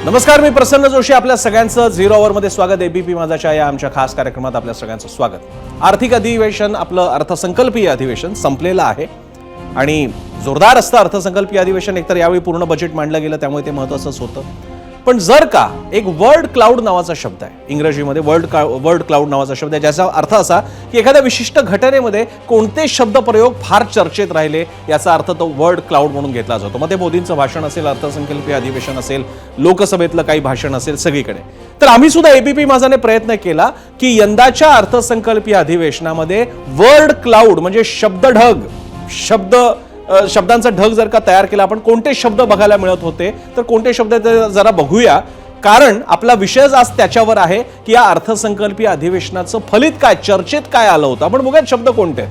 नमस्कार, मी प्रसन्न जोशी. आपल्या सगळ्यांचं झिरो अवरमध्ये स्वागत. एबीपी माझाच्या या आमच्या खास कार्यक्रमात आपल्या सगळ्यांचं स्वागत. आर्थिक अधिवेशन, आपलं अर्थसंकल्पीय अधिवेशन संपलेलं आहे आणि जोरदार असतं अर्थसंकल्पीय अधिवेशन. एकतर यावेळी पूर्ण बजेट मांडलं गेलं, त्यामुळे ते महत्त्वाचंच होतं. पण जर का एक वर्ड क्लाउड नावाचा शब्द आहे, इंग्रजीमध्ये वर्ड क्लाउड नावाचा शब्द आहे, ज्याचा अर्थ असा की एखाद्या विशिष्ट घटनेमध्ये कोणते शब्दप्रयोग फार चर्चेत राहिले याचा अर्थ तो वर्ड क्लाउड म्हणून घेतला जातो. मग ते मोदींचं भाषण असेल, अर्थसंकल्पीय अधिवेशन असेल, लोकसभेतलं काही भाषण असेल, सगळीकडे. तर आम्ही सुद्धा एबीपी माझाने प्रयत्न केला की यंदाच्या अर्थसंकल्पीय अधिवेशनामध्ये वर्ड क्लाउड म्हणजे शब्दांचा ढग जर का तयार केला, आपण कोणते शब्द बघायला मिळत होते, तर कोणते शब्द जरा बघूया. कारण आपला विषय आज त्याच्यावर आहे की या अर्थसंकल्पीय अधिवेशनाचं फलित काय, चर्चेत काय आलं होतं. आपण बघूयात शब्द कोणते.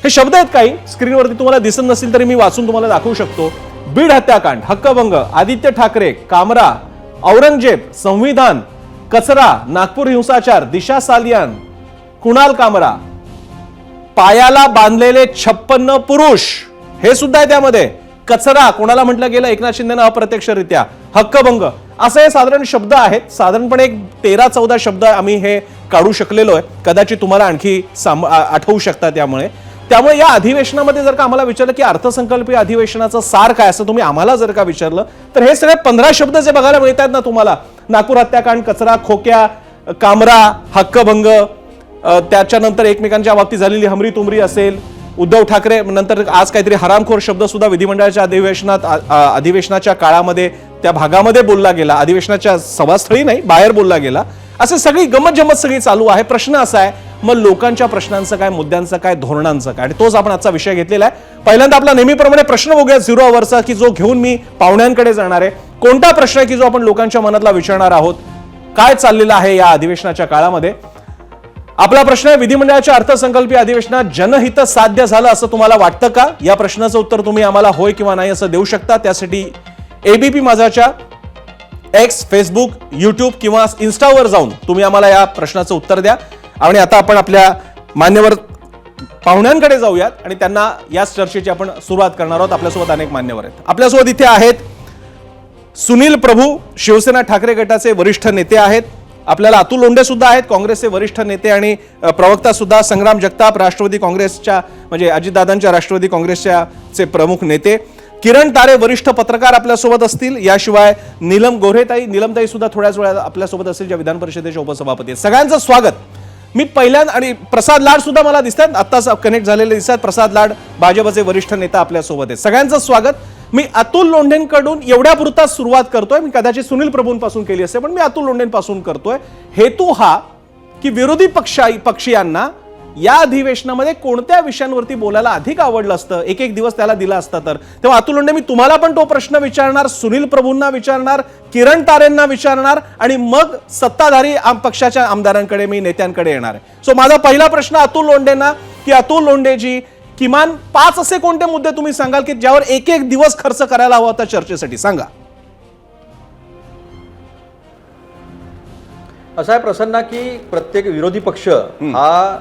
हे शब्द आहेत काही स्क्रीनवरती, तुम्हाला दिसत नसतील तरी मी वाचून तुम्हाला दाखवू शकतो. बीड हत्याकांड, हक्कभंग, आदित्य ठाकरे, कामरा, औरंगजेब, संविधान, कचरा, नागपूर हिंसाचार, दिशा सालियान, कुणाल कामरा, पायाला बांधलेले 56 पुरुष, हे सुद्धा आहे त्यामध्ये. कचरा कोणाला म्हटलं गेलं, एकनाथ शिंदेना अप्रत्यक्षरित्या. हक्कभंग, असे हे साधारण शब्द आहेत. साधारणपणे एक 13-14 शब्द आम्ही हे काढू शकलेलो आहे. कदाचित तुम्हाला आणखी आठवू शकतात. त्यामुळे या अधिवेशनामध्ये जर का आम्हाला विचारलं की अर्थसंकल्पीय अधिवेशनाचं सार काय, असं तुम्ही आम्हाला जर का विचारलं, तर हे सगळे 15 शब्द जे बघायला मिळतात ना तुम्हाला, नागपूर हत्याकांड, कचरा, खोक्या, कामरा, हक्कभंग, त्याच्यानंतर एकमेकांच्या बाबतीत झालेली हमरी तुमरी असेल, उद्धव ठाकरे, नंतर आज काहीतरी हरामखोर शब्द सुद्धा विधिमंडळाच्या अधिवेशनाच्या काळामध्ये त्या भागामध्ये बोलला गेला, अधिवेशनाच्या सभास्थळी नाही, बाहेर बोलला गेला. असे सगळी गमत जमत सगळी चालू आहे. प्रश्न असा आहे, मग लोकांच्या प्रश्नांचं काय, मुद्द्यांचं काय, धोरणांचं काय, आणि तोच आपण आजचा विषय घेतलेला आहे. पहिल्यांदा आपला नेहमीप्रमाणे प्रश्न बघूया झिरो अवरचा, की जो घेऊन मी पाहुण्यांकडे जाणार आहे. कोणता प्रश्न आहे की जो आपण लोकांच्या मनातला विचारणार आहोत, काय चाललेलं आहे या अधिवेशनाच्या काळामध्ये. आपला प्रश्न आहे, विधिमंडळाच्या अर्थसंकल्पीय अधिवेशनात जनहित साध्य झालं असं तुम्हाला वाटतं का? या प्रश्नाचं उत्तर तुम्ही आम्हाला होय किंवा नाही असं देऊ शकता. त्यासाठी एबीपी माझाच्या एक्स, फेसबुक, युट्यूब किंवा इन्स्टावर जाऊन तुम्ही आम्हाला या प्रश्नाचं उत्तर द्या. आणि आता आपण आपल्या मान्यवर पाहुण्यांकडे जाऊयात आणि त्यांना याच चर्चेची आपण सुरुवात करणार आहोत. आपल्यासोबत अनेक मान्यवर आहेत. आपल्यासोबत इथे आहेत सुनील प्रभू, शिवसेना ठाकरे गटाचे वरिष्ठ नेते आहेत. आपल्याला अतुल लोंढे सुद्धा आहेत, काँग्रेसचे वरिष्ठ नेते आणि प्रवक्ता सुद्धा. संग्राम जगताप, राष्ट्रवादी काँग्रेसच्या म्हणजे अजितदादांच्या राष्ट्रवादी काँग्रेसचे प्रमुख नेते. किरण तारे, वरिष्ठ पत्रकार आपल्यासोबत असतील. याशिवाय नीलम गोऱ्हेताई सुद्धा थोड्याच वेळात आपल्यासोबत असतील, ज्या विधान परिषदेच्या उपसभापती आहेत. सगळ्यांचं स्वागत. मी पहिल्यांदा, आणि प्रसाद लाड सुद्धा मला दिसतात, आत्ताच कनेक्ट झालेले दिसतात. प्रसाद लाड भाजपचे वरिष्ठ नेता आपल्यासोबत आहेत. सगळ्यांचं स्वागत. मी अतुल लोंढेंकडून एवढ्यापुरता सुरुवात करतोय. मी कदाचित सुनील प्रभूंपासून केली असते, पण मी अतुल लोंढेंपासून करतोय. हेतू हा की विरोधी पक्षीयांना या अधिवेशनामध्ये कोणत्या विषयांवरती बोलायला अधिक आवडलं असतं, एक दिवस त्याला दिला असता तर. तेव्हा अतुल लोंढे, मी तुम्हाला पण तो प्रश्न विचारणार, सुनील प्रभूंना विचारणार, किरण तारेंना विचारणार, आणि मग सत्ताधारी पक्षाच्या आमदारांकडे, मी नेत्यांकडे येणार आहे. सो माझा पहिला प्रश्न अतुल लोंढेंना की अतुल लोंढेजी, किमान 5 असे कोणते मुद्दे तुम्ही सांगाल की ज्यावर एक दिवस खर्च करायला हवा होता चर्चेसाठी? सांगा. असं आहे प्रसन्न की प्रत्येक विरोधी पक्ष हा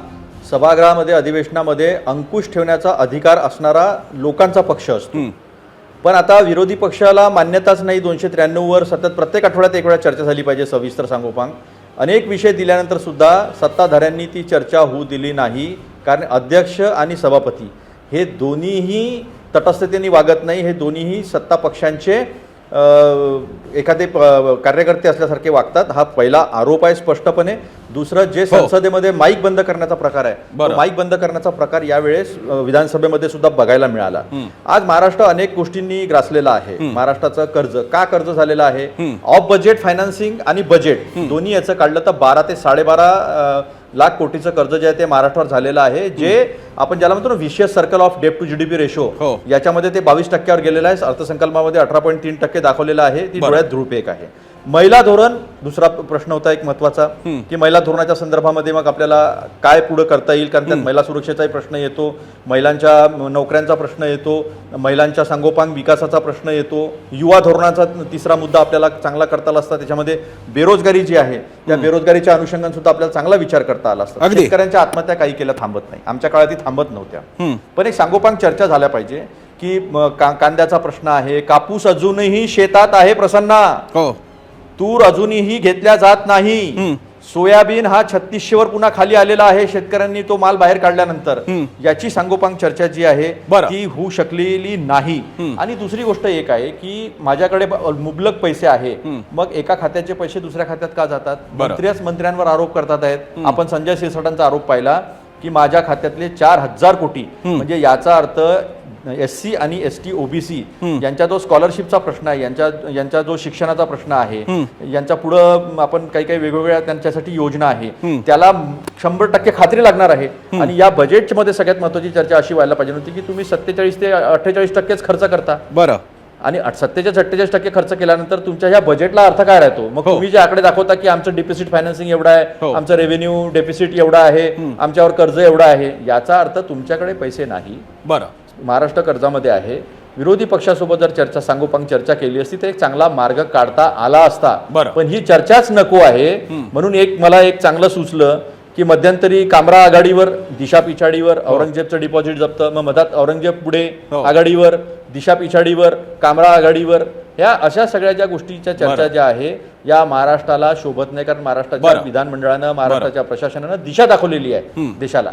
सभागृहामध्ये, अधिवेशनामध्ये अंकुश ठेवण्याचा अधिकार असणारा लोकांचा पक्ष असतो. पण आता विरोधी पक्षाला मान्यताच नाही. 293 वर सतत प्रत्येक आठवड्यात एक वेळा चर्चा झाली पाहिजे, सविस्तर सांगोपांग. अनेक विषय दिल्यानंतर सुद्धा सत्ताधाऱ्यांनी ती चर्चा होऊ दिली नाही. कारण अध्यक्ष आणि सभापती हे दोन्हीही तटस्थतेने वागत नाही. हे दोन्हीही सत्ता पक्षांचे एखादे कार्यकर्ते असल्यासारखे वागतात. हा पहिला आरोप आहे स्पष्टपणे. दुसरं, जे संसदेमध्ये माईक बंद करण्याचा प्रकार आहे, माईक बंद करण्याचा प्रकार यावेळेस विधानसभेमध्ये सुद्धा बघायला मिळाला. आज महाराष्ट्र अनेक गोष्टींनी ग्रासलेला आहे. महाराष्ट्राचं कर्ज झालेलं आहे. ऑफ बजेट फायनान्सिंग आणि बजेट दोन्ही याचं काढलं तर 12 ते 12.5 लाख कोटीचं कर्ज जे आहे ते महाराष्ट्रावर झालेलं आहे. जे आपण ज्याला म्हणतो ना vicious circle of debt to GDP ratio, याच्यामध्ये ते 22% गेलेलं आहे. अर्थसंकल्पामध्ये 18.3% दाखवलेलं आहे. ती डोळ्यात धूळपेक आहे. महिला धोरण दुसरा प्रश्न होता एक महत्वाचा, की महिला धोरणाच्या संदर्भामध्ये मग आपल्याला काय पुढे करता येईल. कारण त्यात महिला सुरक्षेचाही प्रश्न येतो, महिलांच्या नोकऱ्यांचा प्रश्न येतो, महिलांच्या सांगोपांग विकासाचा प्रश्न येतो, युवा धोरणाचा तिसरा मुद्दा आपल्याला चांगला करता आला असता. त्याच्यामध्ये बेरोजगारी जी आहे त्या बेरोजगारीच्या अनुषंगाने सुद्धा आपल्याला चांगला विचार करता आला असता. शेतकऱ्यांच्या आत्महत्या काही केल्या थांबत नाही, आमच्या काळात थांबत नव्हत्या. पण एक सांगोपांग चर्चा झाल्या पाहिजे की कांद्याचा प्रश्न आहे, कापूस अजूनही शेतात आहे. प्रसन्ना, तूर अजूनही घेतल्या जात नाही. सोयाबीन हा 3600 वर पुन्हा खाली आलेला आहे. शेतकऱ्यांनी तो माल बाहेर काढल्यानंतर याची सांगोपांग चर्चा जी आहे ती होऊ शकलेली नाही. आणि दुसरी गोष्ट एक आहे की माझ्याकडे मुबलक पैसे आहे, मग एका खात्याचे पैसे दुसऱ्या खात्यात का जातात? मंत्र्यांवर आरोप करतात आहेत. आपण संजय सिरसाटांचा आरोप पाहिला की माझ्या खात्यातले 4000 कोटी, म्हणजे याचा अर्थ SC आणि ST OBC यांचा जो स्कॉलरशिपचा प्रश्न आहे, यांचा जो शिक्षणाचा प्रश्न आहे, यांच्या पुढं आपण काही काही वेगवेगळ्या त्यांच्यासाठी योजना आहे, त्याला 100% खात्री लागणार आहे. आणि या बजेटमध्ये सगळ्यात महत्त्वाची चर्चा अशी व्हायला पाहिजे होती की तुम्ही 47 ते 48% खर्च करता. बरं. आणि 47% खर्च केल्यानंतर तुमच्या ह्या बजेटला अर्थ काय राहतो? मग तुम्ही जे आकडे दाखवता की आमचं डिफिसिट फायनान्सिंग एवढं आहे, आमचं रेव्हेन्यू डेफिसिट एवढं आहे, आमच्यावर कर्ज एवढं आहे, याचा अर्थ तुमच्याकडे पैसे नाही. बरं. महाराष्ट्र कर्जामध्ये आहे. विरोधी पक्षासोबत जर सांगोपांग चर्चा केली असती तर एक चांगला मार्ग काढता आला असता. पण ही चर्चाच नको आहे. म्हणून मला एक चांगलं सुचलं की मध्यंतरी कामरा आघाडीवर, दिशा पिछाडीवर औरंगजेबचं डिपॉझिट जप्त, मग मधात औरंगजेब पुढे आघाडीवर, दिशा पिछाडीवर, कामरा आघाडीवर, ह्या अशा सगळ्या ज्या गोष्टीच्या चर्चा ज्या आहे या महाराष्ट्राला शोभत नाही. कारण महाराष्ट्राच्या विधानमंडळानं, महाराष्ट्राच्या प्रशासनानं दिशा दाखवलेली आहे देशाला.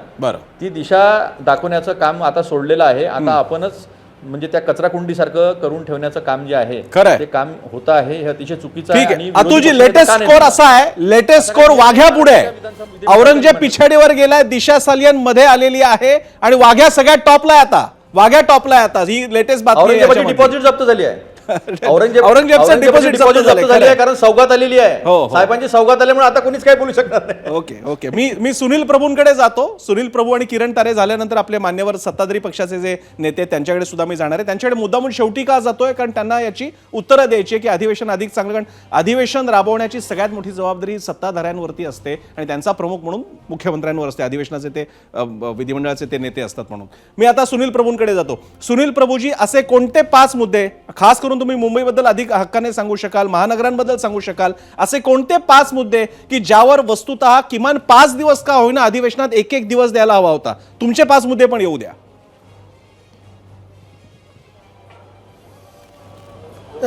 ती दिशा दाखवण्याचं काम आता सोडलेलं आहे. आता आपणच म्हणजे त्या कचराकुंडी सारखं करून ठेवण्याचं काम जे आहे ते काम होतं आहे. हे अतिशय चुकीचं आहे. आणि अतुलजी, लेटेस्ट स्कोर असा आहे, लेटेस्ट स्कोर वाघ्या पुढे आहे. औरंगजेब पिछाडीवर गेलाय, दिशा सालियन मध्ये आलेली आहे आणि वाघ्या सगळ्यात टॉपला आहे आता. वाघ्या टॉपला आहे आता. ही लेटेस्ट बातमी. औरंगजेबाची डिपॉझिट जप्त झाली आहे. औरंगजेबचं डिपॉझिट जप्त झाली आहे कारण सौगात आलेली आहे. साहेबांची सौगात आल्यामुळे आता कोणीच काही बोलू शकणार नाही. ओके. मी सुनील प्रभूंकडे जातो. सुनील प्रभू आणि किरण तारे झाल्यानंतर आपले मान्यवर सत्ताधारी पक्षाचे जे नेते त्यांच्याकडे सुद्धा मी जाणार आहे. त्यांच्याकडे मुद्दामून शेवटी का जातोय? कारण त्यांना याची उत्तरं द्यायची आहे की अधिवेशन अधिक चांगलं. कारण अधिवेशन राबवण्याची सगळ्यात मोठी जबाबदारी सत्ताधाऱ्यांवरती असते आणि त्यांचा प्रमुख म्हणून मुख्यमंत्र्यांवर असते. अधिवेशनाचे ते विधिमंडळाचे ते नेते असतात. म्हणून मी आता सुनील प्रभूंकडे जातो. सुनील प्रभूजी, असे कोणते 5 मुद्दे, खास करून तुम्ही मुंबईबद्दल अधिक हक्काने सांगू शकाल, महानगरांबद्दल सांगू शकाल, असे कोणते 5 मुद्दे की ज्यावर वस्तुतः किमान 5 दिवस का होईना अधिवेशनात एक दिवस द्यायला हवा होता? तुमचे 5 मुद्दे पण येऊ द्या.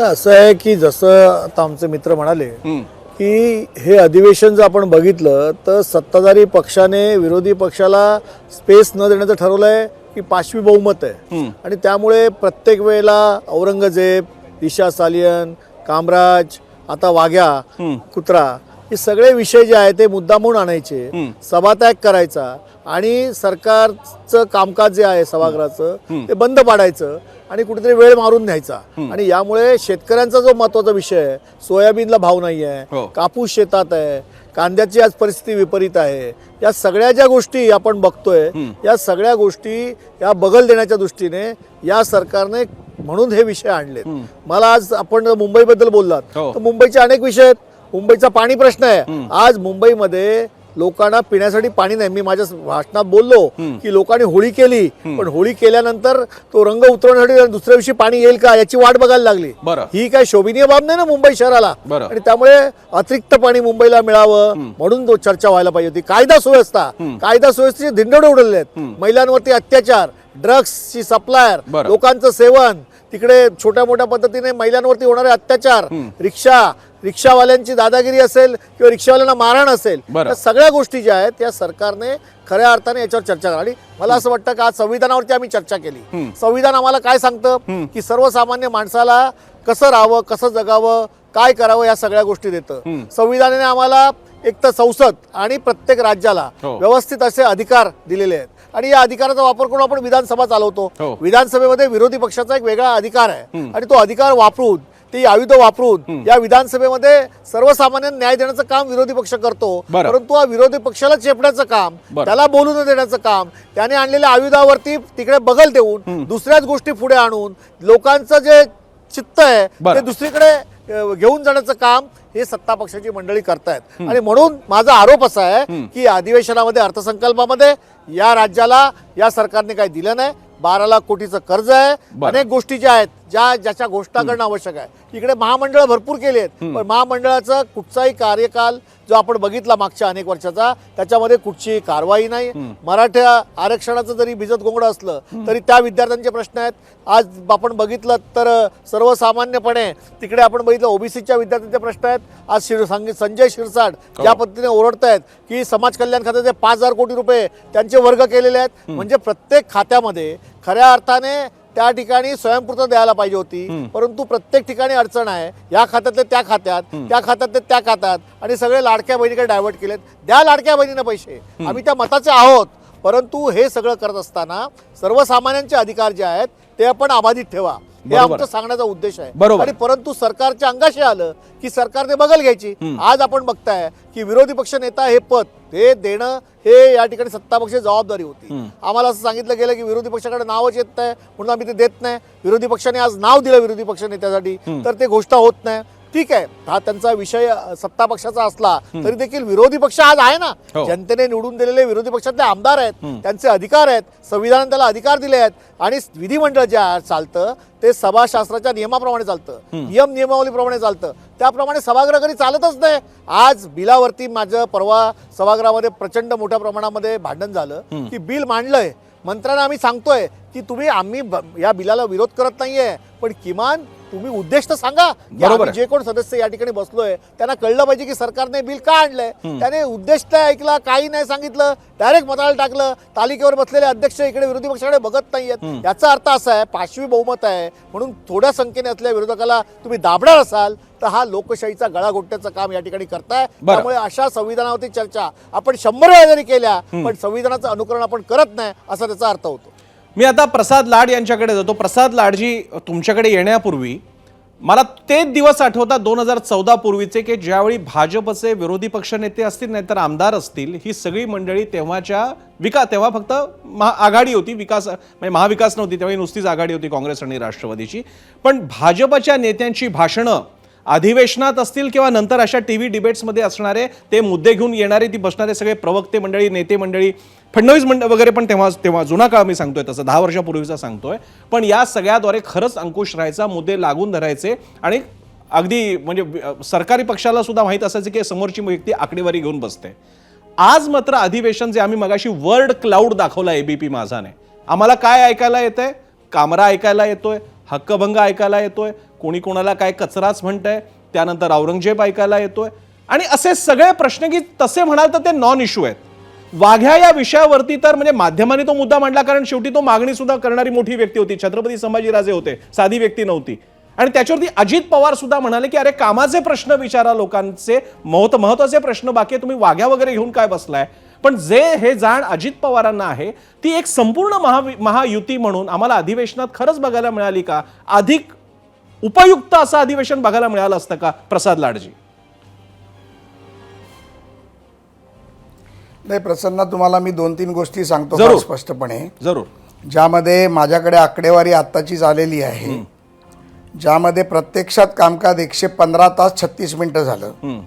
असं आहे की जसं आता आमचे मित्र म्हणाले की हे अधिवेशन जर आपण बघितलं तर सत्ताधारी पक्षाने विरोधी पक्षाला स्पेस न देण्याचं ठरवलंय की 5वी बहुमत आहे. आणि त्यामुळे प्रत्येक वेळेला औरंगजेब, दिशा सालियन, कामराज, आता वाघ्या, कुत्रा, हे सगळे विषय जे आहेत ते मुद्दामून आणायचे, सभात्याग करायचा आणि सरकारचं कामकाज जे आहे सभागृहाचं ते बंद पाडायचं आणि कुठेतरी वेळ मारून न्यायचा. आणि यामुळे शेतकऱ्यांचा जो महत्वाचा विषय आहे, सोयाबीनला भाव नाही आहे, कापूस शेतात आहे, कांद्याची आज परिस्थिती विपरीत आहे, या सगळ्या ज्या गोष्टी आपण बघतोय, या सगळ्या गोष्टी या बगल देण्याच्या दृष्टीने या सरकारने म्हणून हे विषय आणलेत. मला आज आपण मुंबईबद्दल बोललात तर मुंबईचे अनेक विषय आहेत. मुंबईचा पाणी प्रश्न आहे. आज मुंबईमध्ये लोकांना पिण्यासाठी पाणी नाही. मी माझ्या भाषणात बोललो की लोकांनी होळी केली, पण होळी केल्यानंतर तो रंग उतरवण्यासाठी दुसऱ्या दिवशी पाणी येईल का याची वाट बघायला लागली. ही काय शोभनीय बाब नाही ना मुंबई शहराला. आणि त्यामुळे अतिरिक्त पाणी मुंबईला मिळावं म्हणून तो चर्चा व्हायला पाहिजे होती. कायदा सुव्यवस्थेचे धिंडोडे उडवले आहेत. महिलांवरती अत्याचार, ड्रग्सची सप्लायर, लोकांचं सेवन, तिकडे छोट्या मोठ्या पद्धतीने महिलांवरती होणारे अत्याचार, रिक्षावाल्यांची दादागिरी असेल किंवा रिक्षावाल्यांना मारहाण असेल, या सगळ्या गोष्टी ज्या आहेत त्या सरकारने खऱ्या अर्थाने याच्यावर चर्चा करा. आणि मला असं वाटतं की आज संविधानावरती आम्ही चर्चा केली. संविधान आम्हाला काय सांगतं की सर्वसामान्य माणसाला कसं राहावं, कसं जगावं, काय करावं, या सगळ्या गोष्टी देतं. संविधानाने आम्हाला एक तर संसद आणि प्रत्येक राज्याला व्यवस्थित असे अधिकार दिलेले आहेत आणि या अधिकाराचा वापर करून आपण विधानसभा चालवतो. विधानसभेमध्ये विरोधी पक्षाचा एक वेगळा अधिकार आहे आणि तो अधिकार वापरून, ते आयुध वापरून या विधानसभेमध्ये सर्वसामान्यांना न्याय देण्याचं काम विरोधी पक्ष करतो. परंतु हा विरोधी पक्षाला चेपण्याचं काम, त्याला बोलू न देण्याचं काम, त्याने आणलेल्या आयुधावरती तिकडे बगल देऊन दुसऱ्याच गोष्टी पुढे आणून लोकांचं जे चित्त आहे ते दुसरीकडे घेऊन जाण्याचं काम हे सत्ता पक्षाची मंडळी करतायत. आणि म्हणून माझा आरोप असा आहे की अधिवेशनामध्ये, अर्थसंकल्पामध्ये या राज्याला, या सरकारने काही दिलं नाही. 12 लाख कोटीचं कर्ज आहे, अनेक गोष्टी ज्या आहेत ज्याच्या घोषणा करणं आवश्यक आहे. इकडे महामंडळ भरपूर केली आहेत, पण महामंडळाचा कुठचाही कार्यकाल जो आपण बघितला मागच्या अनेक वर्षाचा त्याच्यामध्ये कुठची कारवाई नाही. मराठा आरक्षणाचं जरी भिजत गोंगडं असलं तरी त्या विद्यार्थ्यांचे प्रश्न आहेत. आज आपण बघितलं तर सर्वसामान्यपणे तिकडे आपण बघितलं ओबीसीच्या विद्यार्थ्यांचे प्रश्न आहेत. आज संजय शिरसाट ज्या पद्धतीने ओरडतायत की समाज कल्याण खात्याचे 5,000 कोटी रुपये त्यांचे वर्ग केलेले आहेत. म्हणजे प्रत्येक खात्यामध्ये खऱ्या अर्थाने त्या ठिकाणी स्वयंपूर्तता द्यायला पाहिजे होती, परंतु प्रत्येक ठिकाणी अडचण आहे. या खात्यातले त्या खात्यात, त्या खात्यातले त्या खात्यात, आणि सगळे लाडक्या बहिणीकडे डायव्हर्ट केलेत. द्या लाडक्या बहिणींना पैसे, आम्ही त्या मताचे आहोत, परंतु हे सगळं करत असताना सर्वसामान्यांचे अधिकार जे आहेत ते आपण अबाधित ठेवा, हे आमचं सांगण्याचा उद्देश आहे. आणि परंतु सरकारच्या अंगाशी आलं की सरकारने बगल घ्यायची. आज आपण बघताय की विरोधी पक्ष नेता हे पद हे देणं हे या ठिकाणी सत्तापक्षाची जबाबदारी होती. आम्हाला असं सांगितलं गेलं की विरोधी पक्षाकडे नावच येत नाही म्हणून आम्ही ते देत नाही. विरोधी पक्षाने आज नाव दिलं विरोधी पक्ष नेत्यासाठी, तर ते घोषणा होत नाही. ठीक आहे, हा त्यांचा विषय सत्ता पक्षाचा असला तरी देखील विरोधी पक्ष आज आहे ना. जनतेने निवडून दिलेले विरोधी पक्षातले आमदार आहेत, त्यांचे अधिकार आहेत, संविधानाने त्याला अधिकार दिले आहेत. आणि विधिमंडळ जे चालतं ते सभाशास्त्राच्या नियमाप्रमाणे चालतं, नियमावलीप्रमाणे चालतं. त्याप्रमाणे सभागृह कधी चालतच नाही. आज बिलावरती माझं परवा सभागृहामध्ये प्रचंड मोठ्या प्रमाणामध्ये भांडण झालं की बिल मांडलंय, मंत्र्यांना आम्ही सांगतोय की आम्ही या बिलाला विरोध करत नाहीये, पण किमान तुम्ही उद्देश तर सांगा. जे कोण सदस्य या ठिकाणी बसलोय त्यांना कळलं पाहिजे की सरकारने बिल का आणलंय. त्याने उद्देश नाही ऐकला, काही नाही सांगितलं, डायरेक्ट मताला टाकलं. तालिकेवर बसलेले अध्यक्ष इकडे विरोधी पक्षाकडे बघत नाहीयेत. याचा अर्थ असा आहे पाचवी बहुमत आहे म्हणून थोड्या संख्येने असलेल्या विरोधकाला तुम्ही दाबणार असाल तर हा लोकशाहीचा गळा घोटण्याचं काम या ठिकाणी करताय. त्यामुळे अशा संविधानावरती चर्चा आपण 100 वेळा जरी केल्या पण संविधानाचं अनुकरण आपण करत नाही असा त्याचा अर्थ होतो. मी आता प्रसाद लाड यांच्याकडे जातो. प्रसाद लाडजी, तुमच्याकडे येण्यापूर्वी मला तेच दिवस आठवतात 2014 पूर्वीचे की ज्यावेळी भाजपचे विरोधी पक्षनेते असतील नाहीतर आमदार असतील, ही सगळी मंडळी तेव्हा फक्त आघाडी होती, म्हणजे महाविकास नव्हती, त्यावेळी नुसतीच आघाडी होती काँग्रेस आणि राष्ट्रवादीची. पण भाजपच्या नेत्यांची भाषणं अधिवेशनात असतील किंवा नंतर अशा टीव्ही डिबेट्समध्ये असणारे ते मुद्दे घेऊन येणारे, ती बसणारे सगळे प्रवक्ते मंडळी, नेते मंडळी, फडणवीस वगैरे पण तेव्हा जुना काळ मी सांगतोय तसं 10 वर्षापूर्वीचा सांगतोय. पण या सगळ्याद्वारे खरंच अंकुश राहायचा, मुद्दे लागून धरायचे आणि अगदी म्हणजे सरकारी पक्षाला सुद्धा माहीत असायचं की समोरची व्यक्ती आकडेवारी घेऊन बसते. आज मात्र अधिवेशन जे आम्ही मगाशी वर्ड क्लाउड दाखवला एबीपी माझाने, आम्हाला काय ऐकायला येतंय? कामरा ऐकायला येतोय, हक्कभंग ऐकायला येतोय, कोणी कोणाला काय कचराच म्हणतंय, त्यानंतर औरंगजेब ऐकायला येतोय आणि असे सगळे प्रश्न की तसे म्हणाल तर ते नॉन इश्यू आहेत. वाघ्या या विषयावरती तर म्हणजे माध्यमांनी तो मुद्दा मांडला कारण शेवटी तो मागणी सुद्धा करणारी मोठी व्यक्ती होती, छत्रपती संभाजीराजे होते, साधी व्यक्ती नव्हती. आणि त्याच्यावरती अजित पवार सुद्धा म्हणाले की अरे कामाचे प्रश्न विचारा, लोकांचे महत्वाचे प्रश्न, बाकी तुम्ही वाघ्या वगैरे घेऊन काय बसलाय. पण जे हे जाण अजित पवारांना आहे ती एक संपूर्ण महायुती म्हणून आम्हाला अधिवेशनात खरंच बघायला मिळाली का? अधिक उपयुक्त असं अधिवेशन बघायला मिळालं असतं का प्रसाद लाडजी? नाही प्रसन्न, तुम्हाला मी 2-3 गोष्टी सांगतो जरूर. स्पष्टपणे, जरूर. ज्यामध्ये माझ्याकडे आकडेवारी आत्ताचीच आलेली आहे, ज्यामध्ये प्रत्यक्षात कामकाज 115 तास 36 मिनिटं झालं,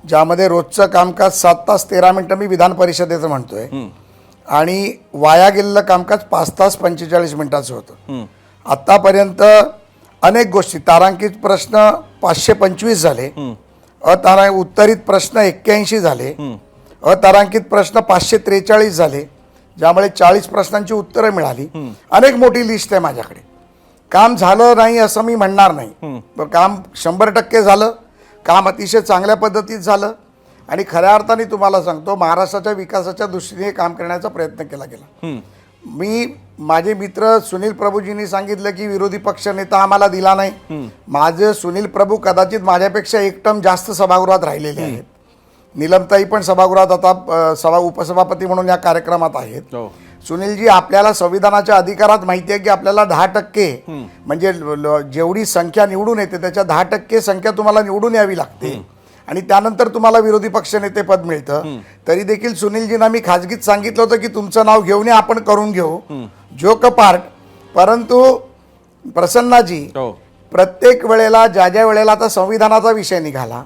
ज्यामध्ये रोजचं कामकाज 7 तास 13 मिनिटं मी विधान परिषदेचं म्हणतोय, आणि वाया गेलेलं कामकाज 5 तास 45 मिनिटाचं होतं. आतापर्यंत अनेक गोष्टी, तारांकित प्रश्न 525 झाले, उत्तरित प्रश्न 81 झाले, अतारांकित प्रश्न 543 झाले, ज्यामुळे 40 प्रश्नांची उत्तरं मिळाली. अनेक मोठी लिस्ट आहे माझ्याकडे. काम झालं नाही असं मी म्हणणार नाही, पण काम 100% झालं, काम अतिशय चांगल्या पद्धतीत झालं. आणि खऱ्या अर्थाने तुम्हाला सांगतो महाराष्ट्राच्या विकासाच्या दृष्टीने काम करण्याचा प्रयत्न केला गेला. माझे मित्र सुनील प्रभूजींनी सांगितलं की विरोधी पक्ष नेता आम्हाला दिला नाही. माझे सुनील प्रभू कदाचित माझ्यापेक्षा 1 टर्म जास्त सभागृहात राहिलेले आहेत. नीलमताई पण सभागृहात आता उपसभापती म्हणून या कार्यक्रमात आहेत. सुनीलजी, आपल्याला संविधानाच्या अधिकारात माहिती आहे की आपल्याला 10% म्हणजे जेवढी संख्या निवडून येते त्याच्या 10% संख्या तुम्हाला निवडून यावी लागते आणि त्यानंतर तुम्हाला विरोधी पक्षनेते पद मिळतं. तरी देखील सुनीलजींना मी खाजगीत सांगितलं होतं की तुमचं नाव घेऊन या, आपण करून घेऊ, जोक पार्ट. परंतु प्रसन्नाजी, प्रत्येक वेळेला ज्या वेळेला आता संविधानाचा विषय निघाला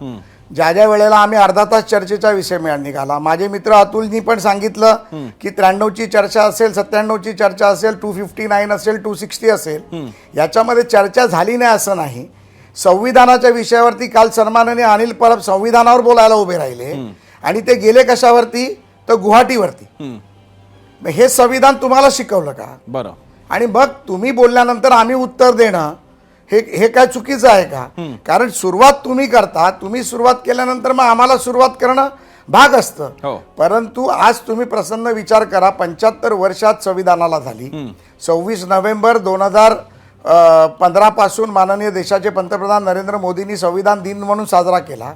ज्या ज्या वेळेला आम्ही अर्धा तास चर्चेचा विषय निघाला, माझे मित्र अतुलनी पण सांगितलं की 93ची चर्चा असेल, 97ची चर्चा असेल, 259 असेल, 260 असेल, याच्यामध्ये चर्चा झाली नाही असं नाही. संविधानाच्या विषयावरती काल सन्माननीय अनिल परब संविधानावर बोलायला उभे राहिले आणि ते गेले कशावरती, तर गुवाहाटीवरती. हे संविधान तुम्हाला शिकवलं का? बरं. आणि मग तुम्ही बोलल्यानंतर आम्ही उत्तर देणं हे काय चुकीचं आहे का? कारण सुरुवात तुम्ही करता, तुम्ही सुरुवात केल्यानंतर मग आम्हाला सुरुवात करणं भाग असतं. हो. परंतु आज तुम्ही प्रसन्न विचार करा, 75 वर्षात संविधानाला झाली. 26 नोव्हेंबर 2015 पासून माननीय देशाचे पंतप्रधान नरेंद्र मोदींनी संविधान दिन म्हणून साजरा केला.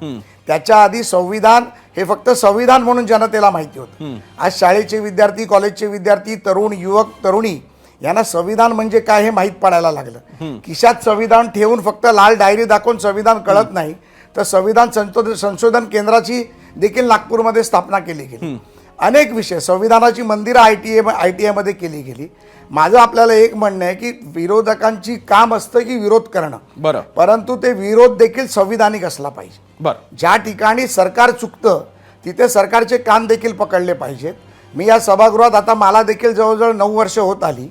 त्याच्या आधी संविधान हे फक्त संविधान म्हणून जनतेला माहिती होतं. आज शाळेचे विद्यार्थी, कॉलेजचे विद्यार्थी, तरुण, युवक, तरुणी यांना संविधान म्हणजे काय हे माहीत पडायला लागलं. खिशात संविधान ठेवून फक्त लाल डायरी दाखवून संविधान कळत नाही. तर संविधान संशोधन केंद्राची देखील नागपूरमध्ये स्थापना केली गेली. अनेक विषय, संविधानाची मंदिरं ITI मध्ये केली गेली. माझं आपल्याला एक म्हणणं आहे की विरोधकांची काम असतं की विरोध करणं, बरं, परंतु ते विरोध देखील संविधानिक असला पाहिजे. बरं. ज्या ठिकाणी सरकार चुकतं तिथे सरकारचे कान देखील पकडले पाहिजेत. मी या सभागृहात आता मला देखील जवळजवळ 9 वर्ष होत आली.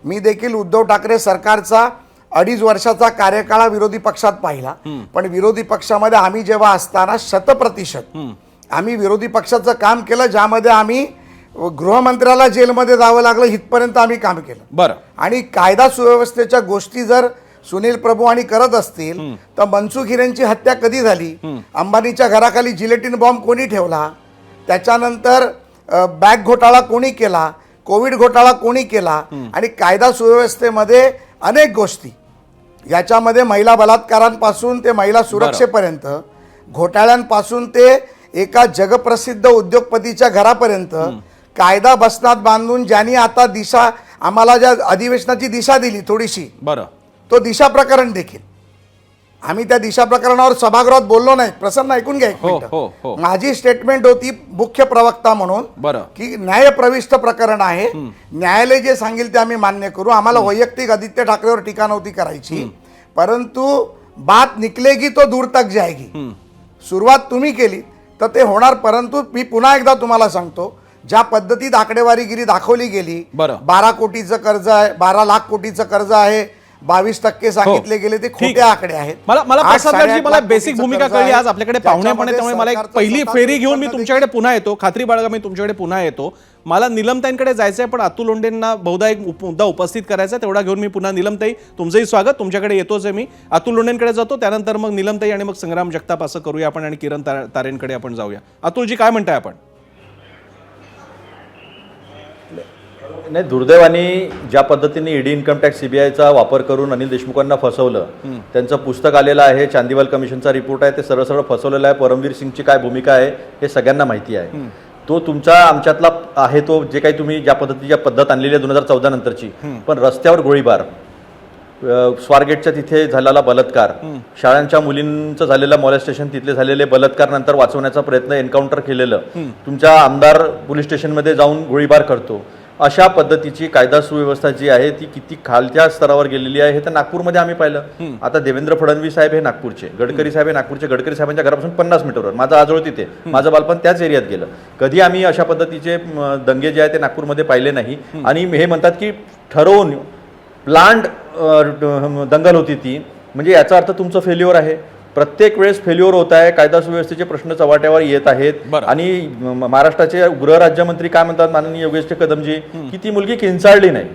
मी देखील उद्धव ठाकरे सरकारचा 2.5 वर्षाचा कार्यकाळ विरोधी पक्षात पाहिला. पण विरोधी पक्षामध्ये आम्ही जेव्हा असताना 100% आम्ही विरोधी पक्षाचं काम केलं, ज्यामध्ये आम्ही गृहमंत्र्याला जेलमध्ये जावं लागलं इथपर्यंत आम्ही काम केलं. बरं. आणि कायदा सुव्यवस्थेच्या गोष्टी जर सुनील प्रभू आणि करत असतील तर मनसुख हिरेंची हत्या कधी झाली, अंबानीच्या घराखाली जिलेटिन बॉम्ब कोणी ठेवला, त्याच्यानंतर बॅग घोटाळा कोणी केला, कोविड घोटाळा कोणी केला, आणि कायदा सुव्यवस्थेमध्ये अनेक गोष्टी, याच्यामध्ये महिला बलात्कारांपासून ते महिला सुरक्षेपर्यंत, घोटाळ्यांपासून ते एका जगप्रसिद्ध उद्योगपतीच्या घरापर्यंत कायदा बसनात बांधून ज्यांनी आता दिशा आम्हाला ज्या अधिवेशनाची दिशा दिली थोडीशी, बरं, तो दिशा प्रकरण देखील आम्ही त्या दिशा प्रकरणावर सभागृहात बोललो नाही. प्रसन्न ऐकून घ्या एक हो, मिनिट. हो, हो. माझी स्टेटमेंट होती मुख्य प्रवक्ता म्हणून, बरं, की न्यायप्रविष्ट प्रकरण आहे, न्यायालय जे सांगेल ते आम्ही मान्य करू. आम्हाला वैयक्तिक आदित्य ठाकरेवर टीका नव्हती करायची, परंतु बात निकलेगी तो दूर तक जाएगी. सुरुवात तुम्ही केली तर ते होणार. परंतु मी पुन्हा एकदा तुम्हाला सांगतो, ज्या पद्धतीत आकडेवारीगिरी दाखवली गेली, बरं, 12 कोटीचं कर्ज आहे, 12 लाख कोटीचं कर्ज आहे, 22% सांगितले गेले, ते खोटे आकडे आहेत. मला 8-8 प्रसादजी, मला लाख बेसिक कोटीचं भूमिका कर्ज कळली आहे, आज आपल्याकडे पाहुणे पण आहे, त्यामुळे मला एक ज्याच्यामध्ये पहिली सरकारचं फेरी घेऊन मी 27% तुमच्याकडे पुन्हा येतो. खात्री बाळगा, मी तुमच्याकडे पुन्हा येतो. मला निलमताईंकडे जायचंय, पण अतुल लोंढेंना बहुधा एक मुद्दा उपस्थित करायचा, तेवढा घेऊन मी पुन्हा निलमताई, तुमचंही स्वागत, तुमच्याकडे येतोच आहे मी. अतुल लोंढेंकडे जातो, त्यानंतर मग निलमताई आणि मग संग्राम जगताप असं करूया आपण, आणि किरण तारेंकडे आपण जाऊया. अतुलजी, काय म्हणताय आपण? नाही, दुर्दैवाने ज्या पद्धतीने ईडी इन्कम टॅक्स CBIचा वापर करून अनिल देशमुखांना फसवलं, त्यांचं पुस्तक आलेलं आहे, चांदीवाल कमिशनचा रिपोर्ट आहे, ते सरळ सरळ फसवलेलं आहे. परमवीर सिंगची काय भूमिका आहे हे सगळ्यांना माहिती आहे. तो तुमचा आमच्यातला आहे, तो जे काही तुम्ही ज्या पद्धतीची पद्धत आणलेली आहे 2014 नंतरची, पण रस्त्यावर गोळीबार, स्वारगेटच्या तिथे झालेला बलात्कार, शाळांच्या मुलींचं झालेलं मॉलेस्टेशन, तिथले झालेले बलात्कार नंतर वाचवण्याचा प्रयत्न, एन्काउंटर केलेलं, तुमच्या आमदार पोलीस स्टेशनमध्ये जाऊन गोळीबार करतो, अशा पद्धतीची कायदा सुव्यवस्था जी आहे ती किती खालच्या स्तरावर गेलेली आहे हे तर नागपूरमध्ये आम्ही पाहिलं. आता देवेंद्र फडणवीस साहेब हे नागपूरचे, गडकरी साहेब हे नागपूरचे, गडकरी साहेबांच्या घरापासून 50 मीटरवर, माझं आजोळ तिथे, माझं बालपण त्याच एरियात गेलं. कधी आम्ही अशा पद्धतीचे दंगे जे आहे ते नागपूरमध्ये पाहिले नाही. आणि हे म्हणतात की ठरवून प्लांट दंगल होती ती, म्हणजे याचा अर्थ तुमचं फेल्युअर आहे. प्रत्येक वेळेस फेल्युअर होत आहे, कायदा सुव्यवस्थेचे प्रश्न चव्हाट्यावर येत आहेत. आणि महाराष्ट्राचे गृहराज्यमंत्री काय म्हणतात माननीय योगेश कदमजी, की ती मुलगी किंचाळली नाही.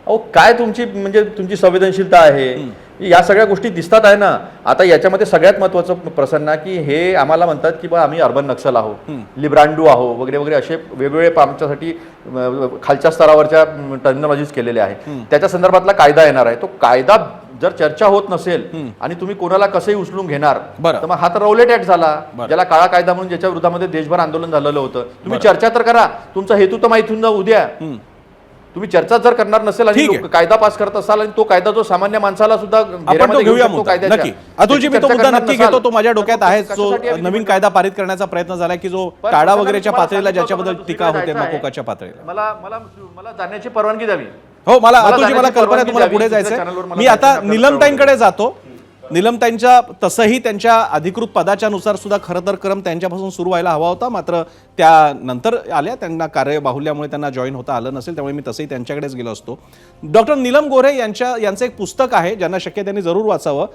अहो, काय तुमची म्हणजे तुमची संवेदनशीलता आहे, या सगळ्या गोष्टी दिसतात आहे ना. आता याच्यामध्ये सगळ्यात महत्त्वाचं प्रसन्न की हे आम्हाला म्हणतात की बा आम्ही अर्बन नक्सल आहोत, लिब्रांडू आहो वगैरे वगैरे, असे वेगवेगळे आमच्यासाठी खालच्या स्तरावरच्या टर्मिनॉलॉजीज केलेल्या आहेत. त्याच्या संदर्भातला कायदा येणार आहे. तो कायदा जर चर्चा होत नसेल आणि तुम्ही कोणाला कसंही उचलून घेणार, तर मग हा तर रौलेट ऍक्ट झाला, ज्याला काळा कायदा म्हणून, ज्याच्या विरोधामध्ये देशभर आंदोलन झालेलं होतं. तुम्ही चर्चा तर करा, तुमचा हेतू तर माहिती उद्या. तुम्ही चर्चा जर करणार नसेल आणि कायदा पास करत असाल, आणि तो कायदा जो सामान्य माणसाला सुद्धा नक्की. अतुलजी, मी तो मुद्दा नक्की घेतो, तो माझ्या डोक्यात आहे. जो नवीन कायदा पारित करण्याचा प्रयत्न झाला की जो टाळा वगैरेच्या पातळीला ज्याच्याबद्दल टीका होते, मकोकाच्या पातळीला, मला जाण्याची परवानगी द्यावी. हो, मला अतुलजी, मला कल्पना, तुम्हाला पुढे जायचंय. मी आता निलमताईंकडे जातो. निलमताईंच्या तसंही त्यांच्या अधिकृत पदाच्या नुसार सुद्धा खरं तर क्रम त्यांच्यापासून सुरू व्हायला हवा होता, मात्र त्यानंतर आल्या, त्यांना कार्यबाहुल्यामुळे त्यांना जॉईन होता आलं नसेल, त्यामुळे मी तसंही त्यांच्याकडेच गेलो असतो. डॉक्टर नीलम गोऱ्हे यांचं एक पुस्तक आहे, ज्यांना शक्य त्यांनी जरूर वाचावं.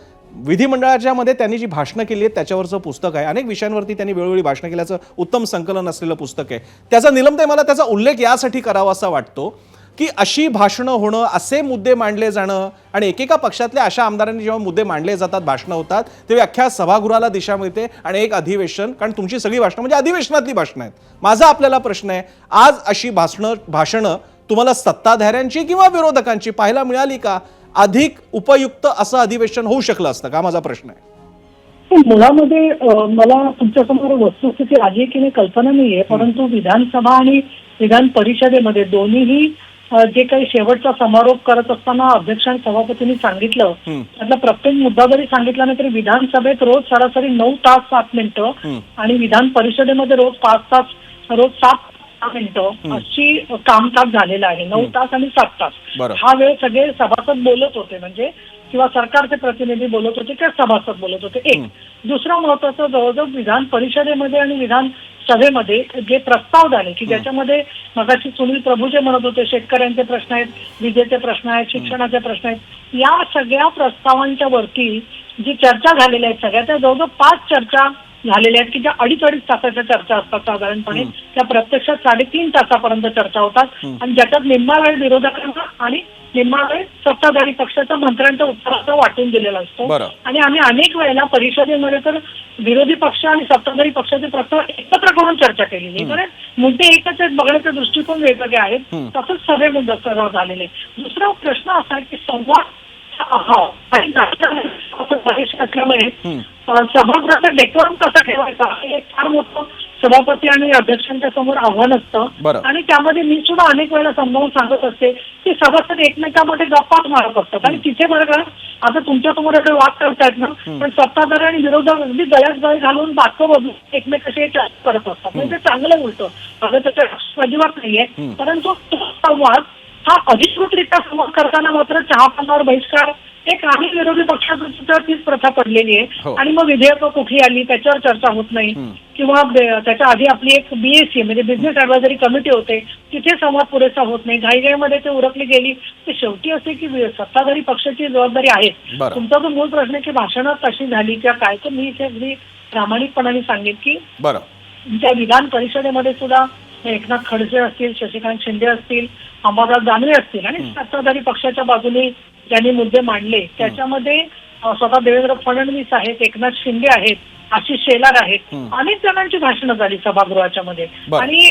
विधिमंडळाच्या मध्ये त्यांनी जी भाषणं केली आहेत त्याच्यावरचं पुस्तक आहे. अनेक विषयांवरती त्यांनी वेळोवेळी भाषणं केल्याचं उत्तम संकलन असलेलं पुस्तक आहे. त्याचा निलमताई मला त्याचा उल्लेख यासाठी करावा असा वाटतो की अशी भाषणं होणं, असे मुद्दे मांडले जाणं आणि एकेका पक्षातल्या अशा आमदारांनी जेव्हा मुद्दे मांडले जातात, भाषणं होतात, तेव्हा अख्ख्या सभागृहाला दिशा मिळते आणि एक अधिवेशन, कारण तुमची सगळी भाषणं म्हणजे अधिवेशनातली भाषणं आहेत. माझा आपल्याला प्रश्न आहे, आज अशी भाषणं तुम्हाला सत्ताधाऱ्यांची किंवा विरोधकांची पाहायला मिळाली का? अधिक उपयुक्त असं अधिवेशन होऊ शकलं असतं का? माझा प्रश्न आहे. मुळामध्ये मला तुमच्यासमोर वस्तुस्थिती आहे की नाही कल्पना नाहीये, परंतु विधानसभा आणि विधान परिषदेमध्ये दोन्हीही जे काही शेवटचा समारोप करत असताना अध्यक्ष आणि सभापतींनी सांगितलं, त्यातला प्रत्येक मुद्दा जरी सांगितला नाही तरी विधानसभेत रोज सरासरी 9 तास 7 मिनिटं आणि विधान परिषदेमध्ये रोज 5 तास, रोज 7 मिनिटं अशी कामकाज झालेलं आहे. 9 तास आणि 7 तास हा वेळ सगळे सभासद बोलत होते, म्हणजे किंवा सरकारचे प्रतिनिधी बोलत होते किंवा सभासद बोलत होते. एक दुसरा महत्वाचं, जवळजवळ विधान परिषदेमध्ये आणि विधान सभेमध्ये जे प्रस्ताव झाले की ज्याच्यामध्ये मगाशी सुनील प्रभू जे म्हणत होते, शेतकऱ्यांचे प्रश्न आहेत, विजेचे प्रश्न आहेत, शिक्षणाचे प्रश्न आहेत, या सगळ्या प्रस्तावांच्या वरती जी चर्चा झालेल्या आहेत सगळ्या, त्या जवळजवळ 5 चर्चा झालेल्या आहेत की ज्या 2.5 तासाच्या चर्चा असतात साधारणपणे, त्या प्रत्यक्षात 3.5 तासापर्यंत चर्चा होतात आणि ज्याच्यात निम्मा वेळ विरोधकांना आणि निम्मा वेळ सत्ताधारी पक्षाच्या मंत्र्यांच्या उत्तराचा वाटून दिलेला असतो. आणि आम्ही अनेक वेळेला परिषदेमध्ये तर विरोधी पक्ष आणि सत्ताधारी पक्षाचे प्रस्ताव एकत्र करून चर्चा केलेली आहे, कारण मुद्दे एकच आहेत, बघण्याचे दृष्टिकोन वेगवेगळे आहेत, तसंच सभेमध्ये सर्व झालेले. दुसरा प्रश्न असा आहे की संवाद असल्यामुळे सभागृहाचं डेकोरम कसं ठेवायचा हे एक फार मोठं सभापती आणि अध्यक्षांच्या समोर आव्हान असतं. आणि त्यामध्ये मी सुद्धा अनेक वेळेला समजावून सांगत असते की सभासद एकमेकांमध्ये गप्पाच मारत असतात आणि तिथे बरं का आता तुमच्या समोर एवढे वाद करतायत ना, पण सत्ताधारी आणि विरोधक अगदी गळ्यात गळे घालून बातम्या बदलून एकमेकाशी करत असतात, म्हणजे चांगलं उलटं. अगं त्याच्या अजिबात नाहीये, परंतु तो संवाद हा अधिकृतरित्या संवाद करताना मात्र चहा पानावर बहिष्कार एक आणि विरोधी पक्षाची तीच प्रथा पडलेली आहे. आणि मग विधेयकं कुठली आली त्याच्यावर चर्चा होत नाही, किंवा त्याच्या आधी आपली एक BAC म्हणजे बिझनेस ऍडव्हायझरी कमिटी होते, तिथे संवाद पुरेसा होत नाही, घाईघाईमध्ये ते उरकली गेली. ते शेवटी असे की सत्ताधारी पक्षाची जबाबदारी आहे. तुमचा जो मूळ प्रश्न आहे की भाषणं कशी झाली किंवा काय, तर मी इथे अगदी प्रामाणिकपणाने सांगेन की त्या विधान परिषदेमध्ये सुद्धा एकनाथ खडसे असतील, शशिकांत शिंदे असतील, अंबादास दानवे असतील आणि सत्ताधारी पक्षाच्या बाजूने ज्यांनी मुद्दे मांडले त्याच्यामध्ये स्वतः देवेंद्र फडणवीस आहेत, एकनाथ शिंदे आहेत, आशिष शेलार आहेत, अनेक जणांची भाषणं झाली सभागृहाच्या मध्ये. आणि